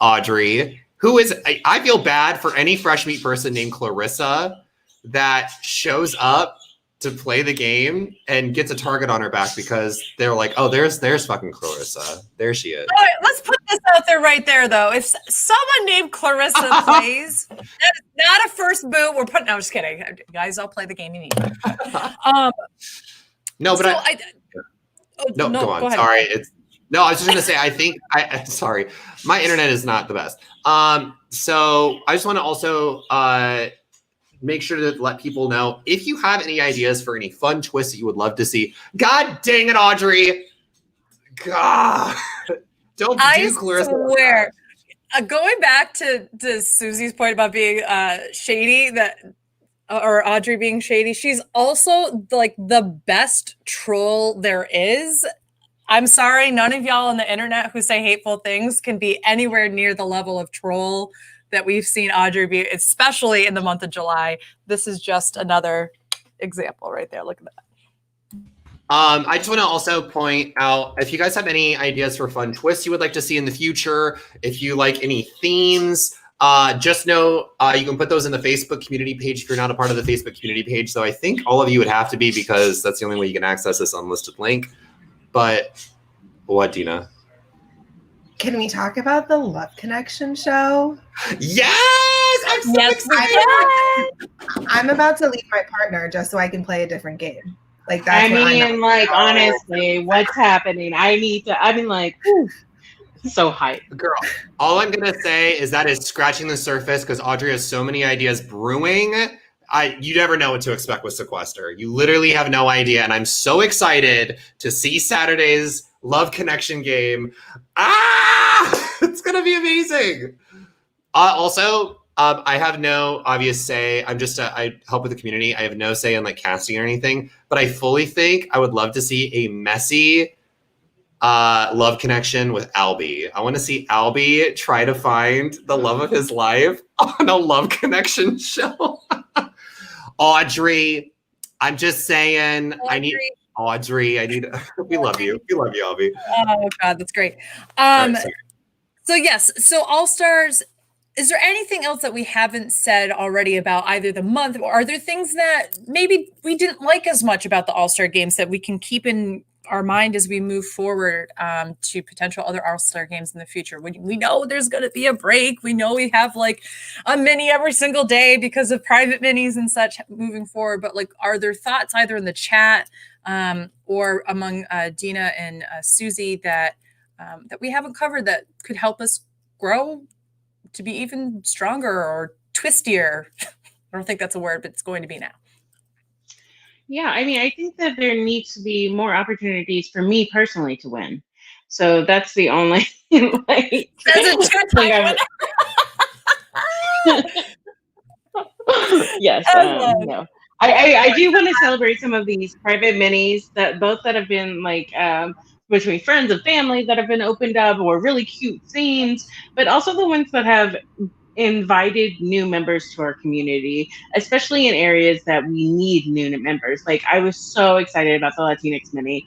Audrey, who is, I feel bad for any fresh meat person named Clarissa that shows up to play the game and gets a target on her back because they're like, oh, there's fucking Clarissa. There she is. All right, let's put this out there right there, though. If someone named Clarissa plays, that is not a first boot. We're putting. No, I'm just kidding, guys. I'll play the game you need. No, but so no, go on. Sorry, I was just gonna say. I think sorry, my internet is not the best. So I just want to also make sure to let people know if you have any ideas for any fun twists that you would love to see. God dang it, Audrey! God, don't do Clarissa. I swear. Going back to Susie's point about being shady, or Audrey being shady, she's also like the best troll there is. I'm sorry, none of y'all on the internet who say hateful things can be anywhere near the level of troll that we've seen Audrey be, especially in the month of July. This is just another example right there. Look at that. I just want to also point out, if you guys have any ideas for fun twists you would like to see in the future, if you like any themes, just know you can put those in the Facebook community page if you're not a part of the Facebook community page. So I think all of you would have to be, because that's the only way you can access this unlisted link. But what, Dina? Can we talk about the Love Connection show? Yes! I'm so excited! I'm about to leave my partner just so I can play a different game. Like that's honestly, what's happening? So hype. Girl, all I'm going to say is that is scratching the surface because Audrey has so many ideas brewing. You never know what to expect with Sequester. You literally have no idea. And I'm so excited to see Saturday's Love Connection game. It's going to be amazing. Also, I have no obvious say. I help with the community. I have no say in like casting or anything, but I fully think I would love to see a messy Love Connection with Albie. I want to see Albie try to find the love of his life on a Love Connection show. Audrey, I'm just saying, Audrey, we love you. We love you, Albie. Oh God, that's great. So yes, so All Stars, is there anything else that we haven't said already about either the month, or are there things that maybe we didn't like as much about the All-Star games that we can keep in our mind as we move forward to potential other All-Star games in the future? We know there's going to be a break. We know we have like a mini every single day because of private minis and such moving forward. But like, are there thoughts either in the chat or among Dina and Susie that we haven't covered that could help us grow to be even stronger or twistier? I don't think that's a word, but it's going to be now. Yeah, I mean, I think that there needs to be more opportunities for me personally to win. So that's the only like. Yes, no. I do want to celebrate some of these private minis that have been like between friends and family that have been opened up, or really cute scenes, but also the ones that have invited new members to our community, especially in areas that we need new members. Like, I was so excited about the Latinx mini.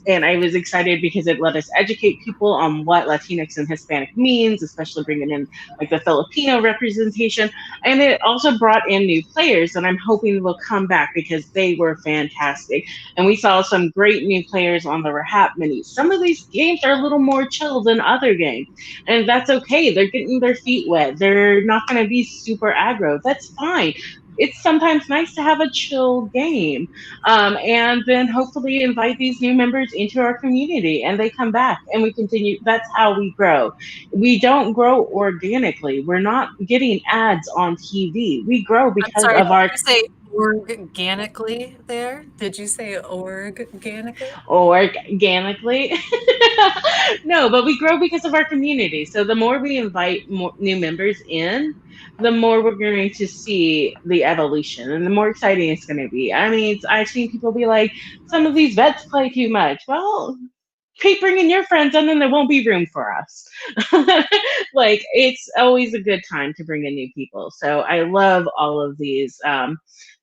And I was excited because it let us educate people on what Latinx and Hispanic means, especially bringing in like the Filipino representation. And it also brought in new players, and I'm hoping will come back because they were fantastic. And we saw some great new players on the Rahap mini. Some of these games are a little more chill than other games, and that's okay. They're getting their feet wet. They're not going to be super aggro. That's fine. It's sometimes nice to have a chill game, and then hopefully invite these new members into our community, and they come back and we continue. That's how we grow. We don't grow organically. We're not getting ads on TV. We grow because of our. organically there? Did you say organically? Organically. No, but we grow because of our community. So the more we invite more new members in, the more we're going to see the evolution and the more exciting it's going to be. I mean, I've seen people be like, some of these vets play too much. Well, keep bringing your friends and then there won't be room for us. Like, it's always a good time to bring in new people. So I love all of these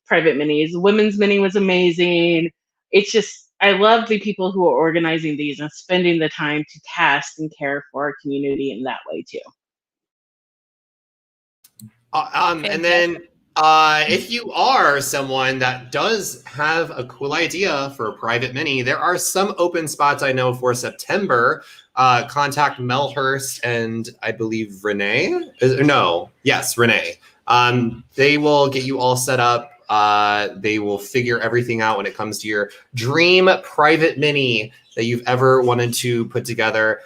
private minis. The women's mini was amazing. It's just, I love the people who are organizing these and spending the time to task and care for our community in that way too. And then if you are someone that does have a cool idea for a private mini, there are some open spots I know for September. Contact Mel Hurst and I believe Renee. Renee. They will get you all set up. They will figure everything out when it comes to your dream private mini that you've ever wanted to put together.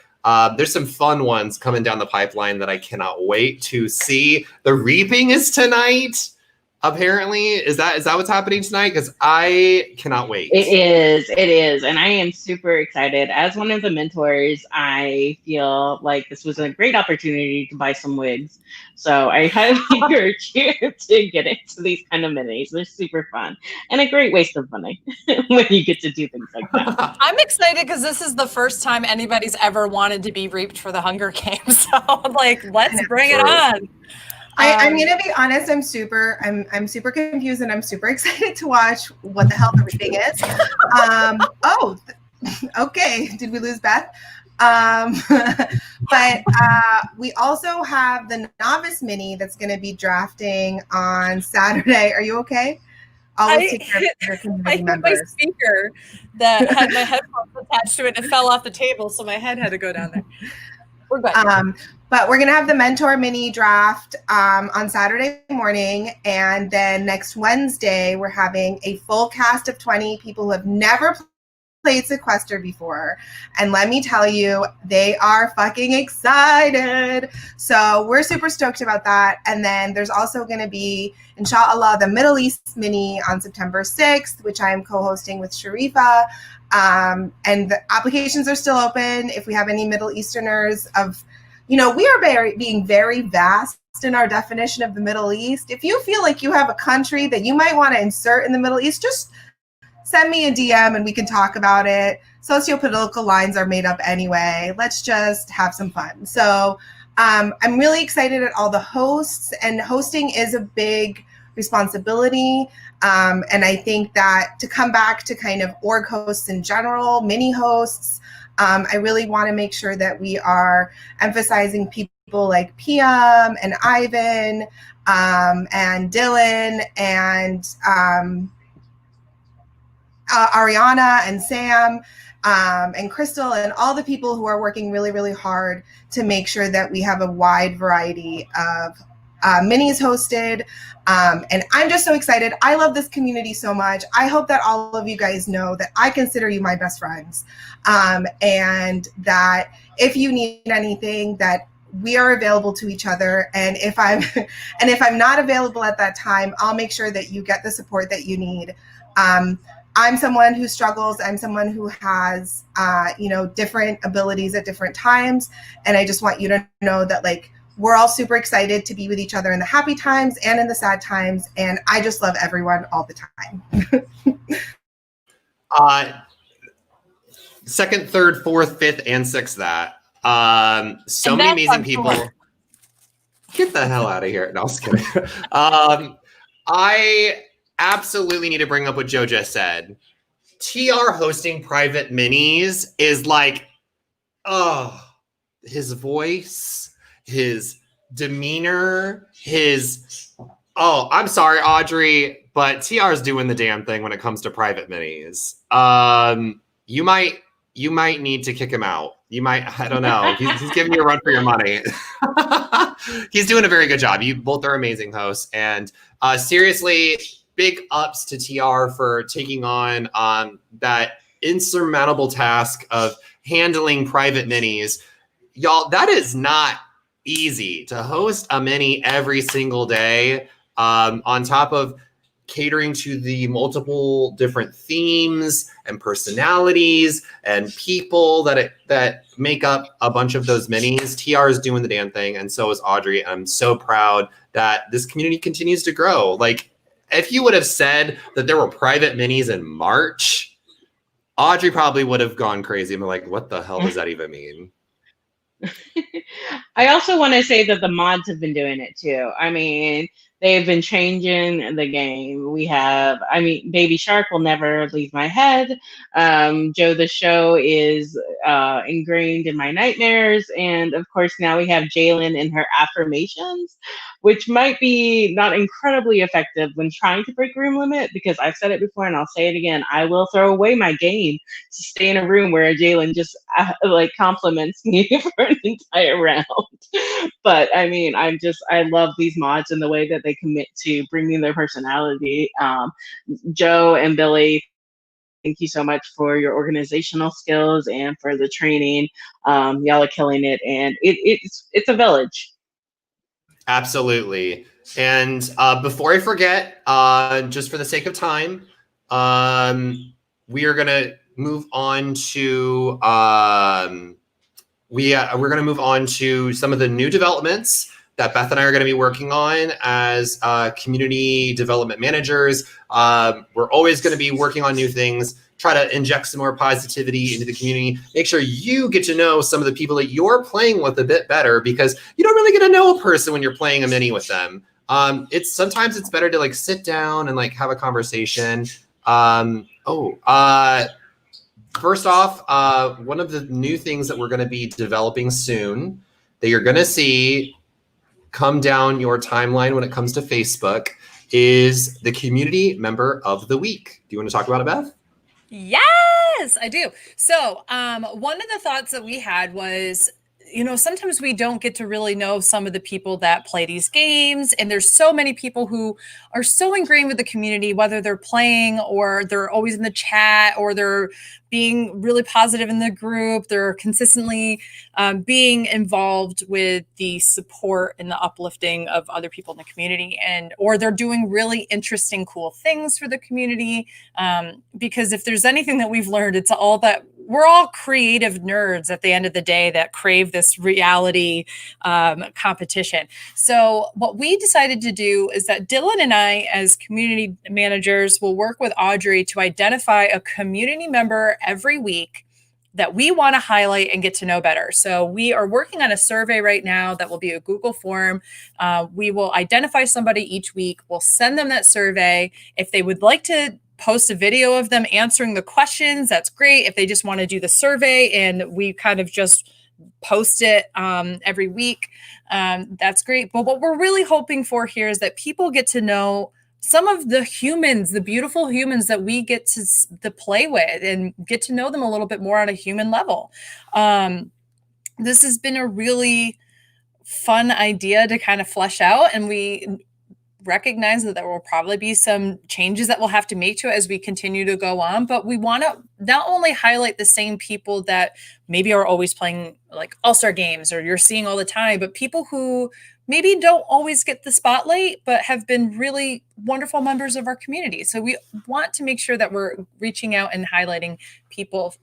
There's some fun ones coming down the pipeline that I cannot wait to see. The reaping is tonight. Apparently, is that what's happening tonight? Because I cannot wait. It is, and I am super excited. As one of the mentors, I feel like this was a great opportunity to buy some wigs. So I highly encourage you to get into these kind of minis. They're super fun and a great waste of money when you get to do things like that. I'm excited because this is the first time anybody's ever wanted to be reaped for the Hunger Games. So like, let's bring it on. I'm gonna be honest. I'm super confused, and I'm super excited to watch what the hell the reading is. Okay. Did we lose Beth? But we also have the novice mini that's going to be drafting on Saturday. Are you okay? Always take care of your community members. My speaker that had my headphones attached to it and it fell off the table, so my head had to go down there. We're good. But we're going to have the mentor mini draft on Saturday morning. And then next Wednesday, we're having a full cast of 20 people who have never played Sequester before. And let me tell you, they are fucking excited. So we're super stoked about that. And then there's also going to be, inshallah, the Middle East mini on September 6th, which I'm co-hosting with Sharifa. And the applications are still open. If we have any Middle Easterners we are being very vast in our definition of the Middle East. If you feel like you have a country that you might want to insert in the Middle East, just send me a DM and we can talk about it. Sociopolitical lines are made up anyway. Let's just have some fun. So I'm really excited at all the hosts, and hosting is a big responsibility. And I think that to come back to kind of org hosts in general, mini hosts, I really want to make sure that we are emphasizing people like Piam and Ivan and Dylan and Ariana and Sam and Crystal and all the people who are working really, really hard to make sure that we have a wide variety of minis hosted. And I'm just so excited. I love this community so much. I hope that all of you guys know that I consider you my best friends. And that if you need anything, that we are available to each other. And if I'm not available at that time, I'll make sure that you get the support that you need. I'm someone who struggles. I'm someone who has, different abilities at different times. And I just want you to know that, we're all super excited to be with each other in the happy times and in the sad times. And I just love everyone all the time. Second, third, fourth, fifth, and sixth that. So many amazing people. Get the hell out of here. No, I was kidding. I absolutely need to bring up what Joe just said. TR hosting private minis is his voice, his demeanor, I'm sorry, Audrey, but TR's doing the damn thing when it comes to private minis. You might need to kick him out. I don't know. He's giving you a run for your money. He's doing a very good job. You both are amazing hosts. And seriously, big ups to TR for taking on that insurmountable task of handling private minis. Y'all, that is not easy to host a mini every single day, on top of catering to the multiple different themes and personalities and people that make up a bunch of those minis. TR is doing the damn thing, and so is Audrey. I'm so proud that this community continues to grow. Like, if you would have said that there were private minis in March, Audrey probably would have gone crazy and been like, what the hell does that even mean? I also want to say that the mods have been doing it too. I mean, they've been changing the game. Baby Shark will never leave my head. Joe the Show is ingrained in my nightmares. And of course, now we have Jalen in her affirmations, which might be not incredibly effective when trying to break room limit, because I've said it before and I'll say it again. I will throw away my game to stay in a room where Jalen just compliments me for an entire round. But I mean, I love these mods and the way that they commit to bringing their personality. Joe and Billy, thank you so much for your organizational skills and for the training. Y'all are killing it, and it's a village. Absolutely. And before I forget, just for the sake of time, we are gonna move on to we're gonna move on to some of the new developments that Beth and I are going to be working on as community development managers. We're always going to be working on new things, try to inject some more positivity into the community, make sure you get to know some of the people that you're playing with a bit better, because you don't really get to know a person when you're playing a mini with them. Sometimes it's better to like sit down and like have a conversation. First off, one of the new things that we're going to be developing soon that you're going to see come down your timeline when it comes to Facebook is the community member of the week. Do you want to talk about it, Beth? Yes, I do. So one of the thoughts that we had was, sometimes we don't get to really know some of the people that play these games. And there's so many people who are so ingrained with the community, whether they're playing or they're always in the chat or they're being really positive in the group. They're consistently being involved with the support and the uplifting of other people in the community, or they're doing really interesting, cool things for the community. Because if there's anything that we've learned, it's all that we're all creative nerds at the end of the day that crave this reality competition. So what we decided to do is that Dylan and I, as community managers, will work with Audrey to identify a community member every week that we want to highlight and get to know better. So we are working on a survey right now that will be a Google form. We will identify somebody each week. We'll send them that survey. If they would like to post a video of them answering the questions, that's great. If they just want to do the survey and we kind of just post it every week, that's great. But what we're really hoping for here is that people get to know some of the humans, the beautiful humans that we get to play with, and get to know them a little bit more on a human level. This has been a really fun idea to kind of flesh out, and we recognize that there will probably be some changes that we'll have to make to it as we continue to go on. But we want to not only highlight the same people that maybe are always playing like all-star games or you're seeing all the time, but people who maybe don't always get the spotlight, but have been really wonderful members of our community. So we want to make sure that we're reaching out and highlighting people.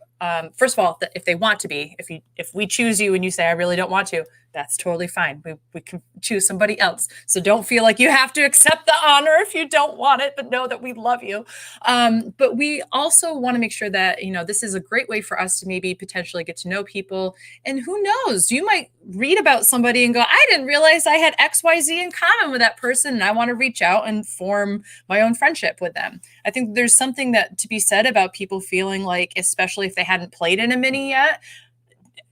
First of all, that if they want to be, if we choose you and you say, I really don't want to, that's totally fine. We can choose somebody else. So don't feel like you have to accept the honor if you don't want it, but know that we love you. But we also want to make sure that, this is a great way for us to maybe potentially get to know people. And who knows, you might read about somebody and go, I didn't realize I had XYZ in common with that person, and I want to reach out and form my own friendship with them. I think there's something that to be said about people feeling like, especially if they hadn't played in a mini yet,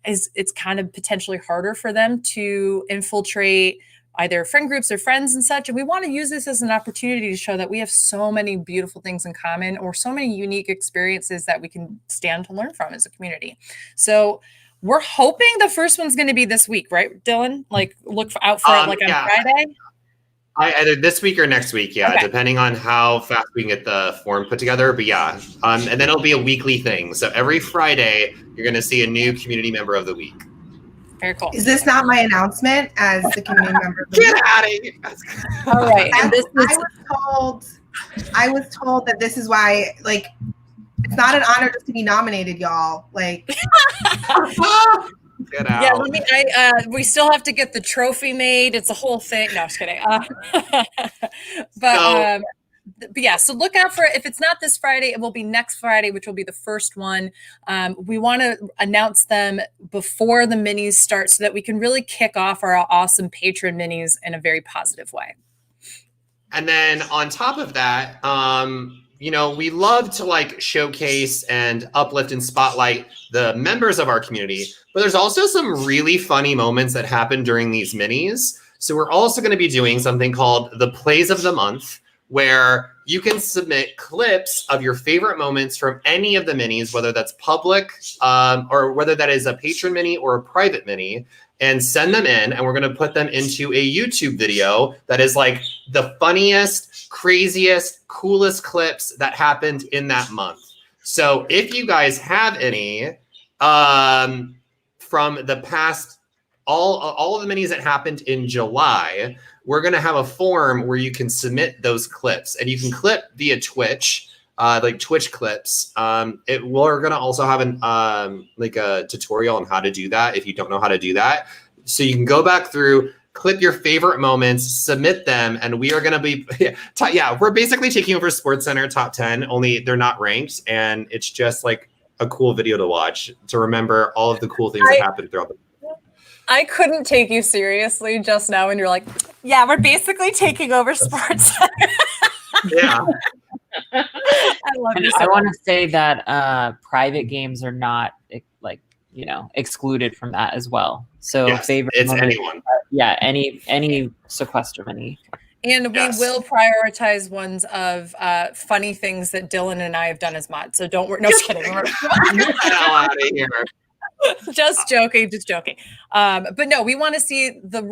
it's kind of potentially harder for them to infiltrate either friend groups or friends and such. And we want to use this as an opportunity to show that we have so many beautiful things in common, or so many unique experiences that we can stand to learn from as a community. So we're hoping the first one's going to be this week, right, Dylan? Like look out for it on Friday? Either this week or next week, Okay. Depending on how fast we can get the form put together. But and then it'll be a weekly thing. So every Friday, you're going to see a new community member of the week. Very cool. Is this not my announcement as the community member of the Get week? out of here! All right. And this I is was told I was told that this is why, like, it's not an honor just to be nominated, y'all. Like, Get out. Yeah, we still have to get the trophy made. It's a whole thing. No, I was kidding. But yeah, so look out for it. If it's not this Friday, it will be next Friday, which will be the first one. We want to announce them before the minis start so that we can really kick off our awesome patron minis in a very positive way. And then on top of that, we love to like showcase and uplift and spotlight the members of our community, but there's also some really funny moments that happen during these minis. So we're also going to be doing something called the Plays of the Month, where you can submit clips of your favorite moments from any of the minis, whether that's public or whether that is a patron mini or a private mini, and send them in. And we're going to put them into a YouTube video that is like the funniest, craziest, coolest clips that happened in that month. So if you guys have any from the past, all of the minis that happened in July, we're going to have a form where you can submit those clips, and you can clip via Twitch, like Twitch clips. We're going to also have like a tutorial on how to do that if you don't know how to do that. So you can go back through, clip your favorite moments, submit them, and we are going to be, we're basically taking over SportsCenter Top 10, only they're not ranked, and it's just like a cool video to watch to remember all of the cool things that happened throughout the. I couldn't take you seriously just now when you're like, yeah, we're basically taking over SportsCenter. Yeah. I love you. I want to say that private games are not excluded from that as well. So Yes, favorite it's moment, anyone. any sequester mini. And we Yes. will prioritize ones of funny things that Dylan and I have done as mods. So don't worry. No, just kidding. Get the hell out of here. just joking. But no, we want to see the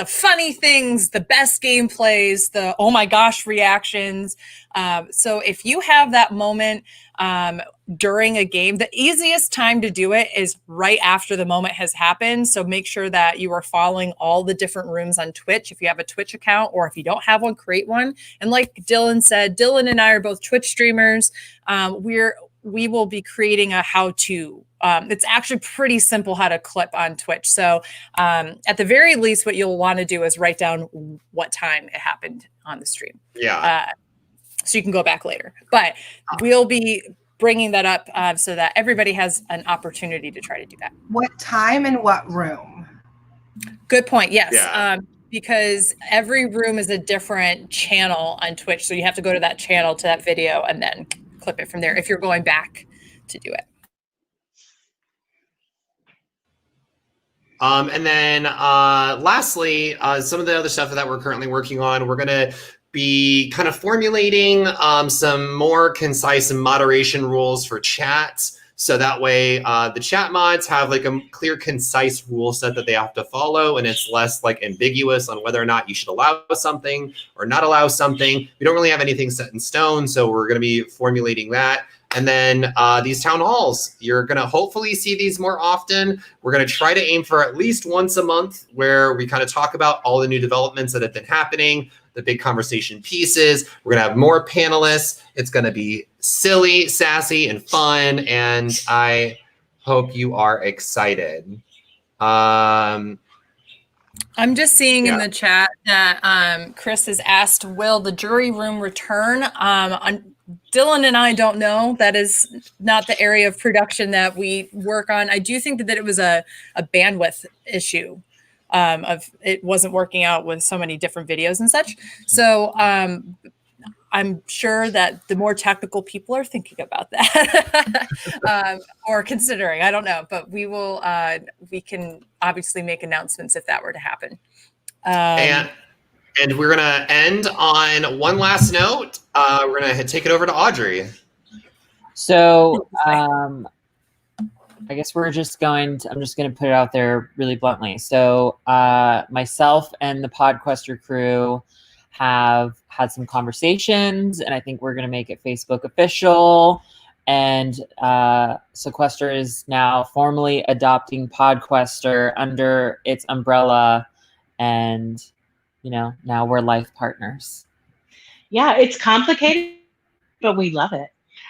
funny things, the best gameplays, the oh my gosh reactions. So if you have that moment during a game, the easiest time to do it is right after the moment has happened. So make sure that you are following all the different rooms on Twitch. If you have a Twitch account, or if you don't have one, create one. And like Dylan said, Dylan and I are both Twitch streamers. We will be creating a how-to. It's actually pretty simple how to clip on Twitch. So at the very least, what you'll want to do is write down what time it happened on the stream. Yeah. So you can go back later. But we'll be bringing that up so that everybody has an opportunity to try to do that. what time and what room? Good point. Yes. Yeah. Because every room is a different channel on Twitch. So you have to go to that channel, to that video, and then clip it from there if you're going back to do it. And then lastly, some of the other stuff that we're currently working on, we're going to be kind of formulating some more concise and moderation rules for chats. So that way the chat mods have like a clear, concise rule set that they have to follow, and it's less like ambiguous on whether or not you should allow something or not allow something. We don't really have anything set in stone, so we're going to be formulating that. And then these town halls, you're going to hopefully see these more often. We're going to try to aim for at least once a month, where we kind of talk about all the new developments that have been happening, the big conversation pieces. We're going to have more panelists. It's going to be silly, sassy, and fun. And I hope you are excited. I'm just seeing in the chat that Chris has asked, will the jury room return? Dylan and I don't know. That is not the area of production that we work on. I do think that it was a bandwidth issue of it wasn't working out with so many different videos and such. So I'm sure that the more technical people are thinking about that or considering. I don't know, but we will. We can obviously make announcements if that were to happen. And we're gonna end on one last note. We're gonna take it over to Audrey. So I guess I'm just going to put it out there really bluntly. So myself and the PodQuester crew have had some conversations, and I think we're going to make it Facebook official. And Sequester is now formally adopting PodQuester under its umbrella, and now we're life partners. yeah, it's complicated, but we love it.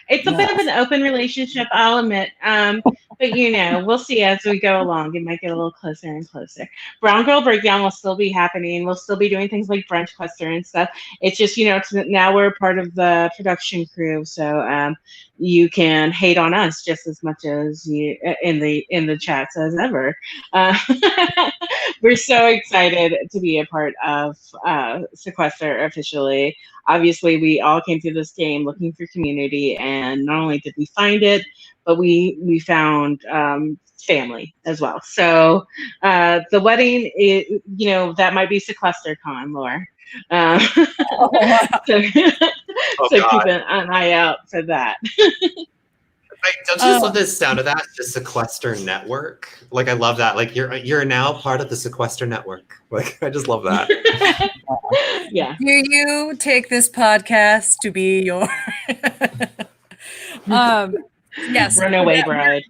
It's a bit of an open relationship, I'll admit. But we'll see as we go along. It might get a little closer and closer. Brown Girl Breakdown will still be happening. We'll still be doing things like Brunch Cluster and stuff. It's just, now we're part of the production crew, so you can hate on us just as much as you in the chats as ever. Uh, we're so excited to be a part of Sequester officially. Obviously, we all came through this game looking for community, and not only did we find it, but we found family as well. So the wedding, that might be SequesterCon, Laura. So, keep an eye out for that. Don't you just love the sound of that? The Sequester Network. Like, I love that. Like, you're now part of the Sequester Network. Like, I just love that. Yeah. Do you take this podcast to be your yes, Runaway bride.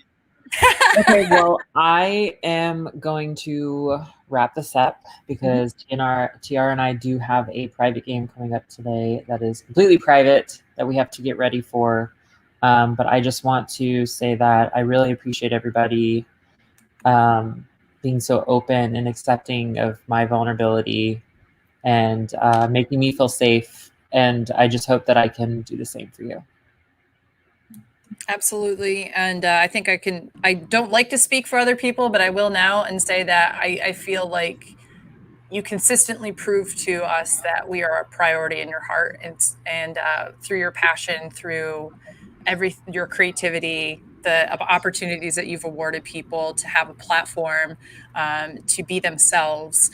Okay, well, I am going to wrap this up because TR and I do have a private game coming up today that is completely private that we have to get ready for. But I just want to say that I really appreciate everybody being so open and accepting of my vulnerability and making me feel safe. And I just hope that I can do the same for you. Absolutely. And I think I don't like to speak for other people, but I will now and say that I feel like you consistently prove to us that we are a priority in your heart and through your passion, through your creativity, the opportunities that you've awarded people to have a platform, to be themselves,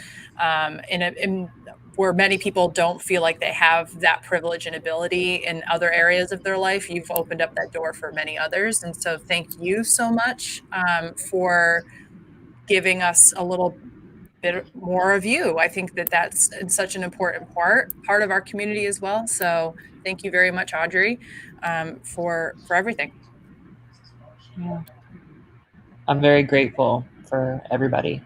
in where many people don't feel like they have that privilege and ability in other areas of their life. You've opened up that door for many others. And so thank you so much for giving us a little bit more of you. I think that's such an important part of our community as well. So thank you very much, Audrey, for everything. Yeah. I'm very grateful for everybody.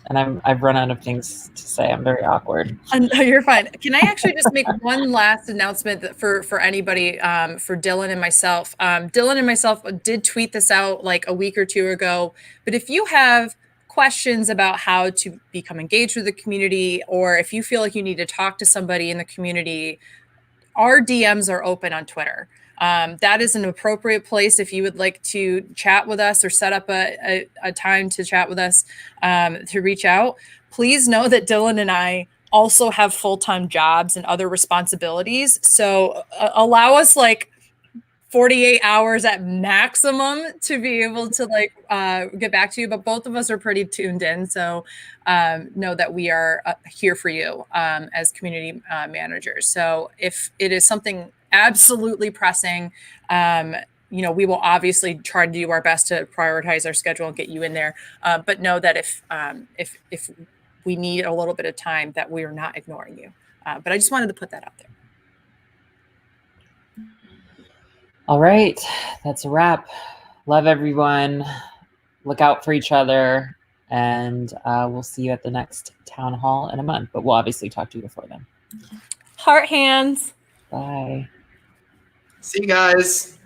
And I've run out of things to say. I'm very awkward. No, you're fine. Can I actually just make one last announcement for anybody, for Dylan and myself? Dylan and myself did tweet this out like a week or two ago. But if you have questions about how to become engaged with the community, or if you feel like you need to talk to somebody in the community, our DMs are open on Twitter. That is an appropriate place if you would like to chat with us or set up a time to chat with us, to reach out. Please know that Dylan and I also have full-time jobs and other responsibilities. So allow us like 48 hours at maximum to be able to get back to you. But both of us are pretty tuned in. So know that we are here for you as community managers. So if it is something absolutely pressing, we will obviously try to do our best to prioritize our schedule and get you in there. But know that if we need a little bit of time, that we are not ignoring you. But I just wanted to put that out there. All right, that's a wrap. Love everyone. Look out for each other, and we'll see you at the next town hall in a month. But we'll obviously talk to you before then. Heart hands. Bye. See you guys.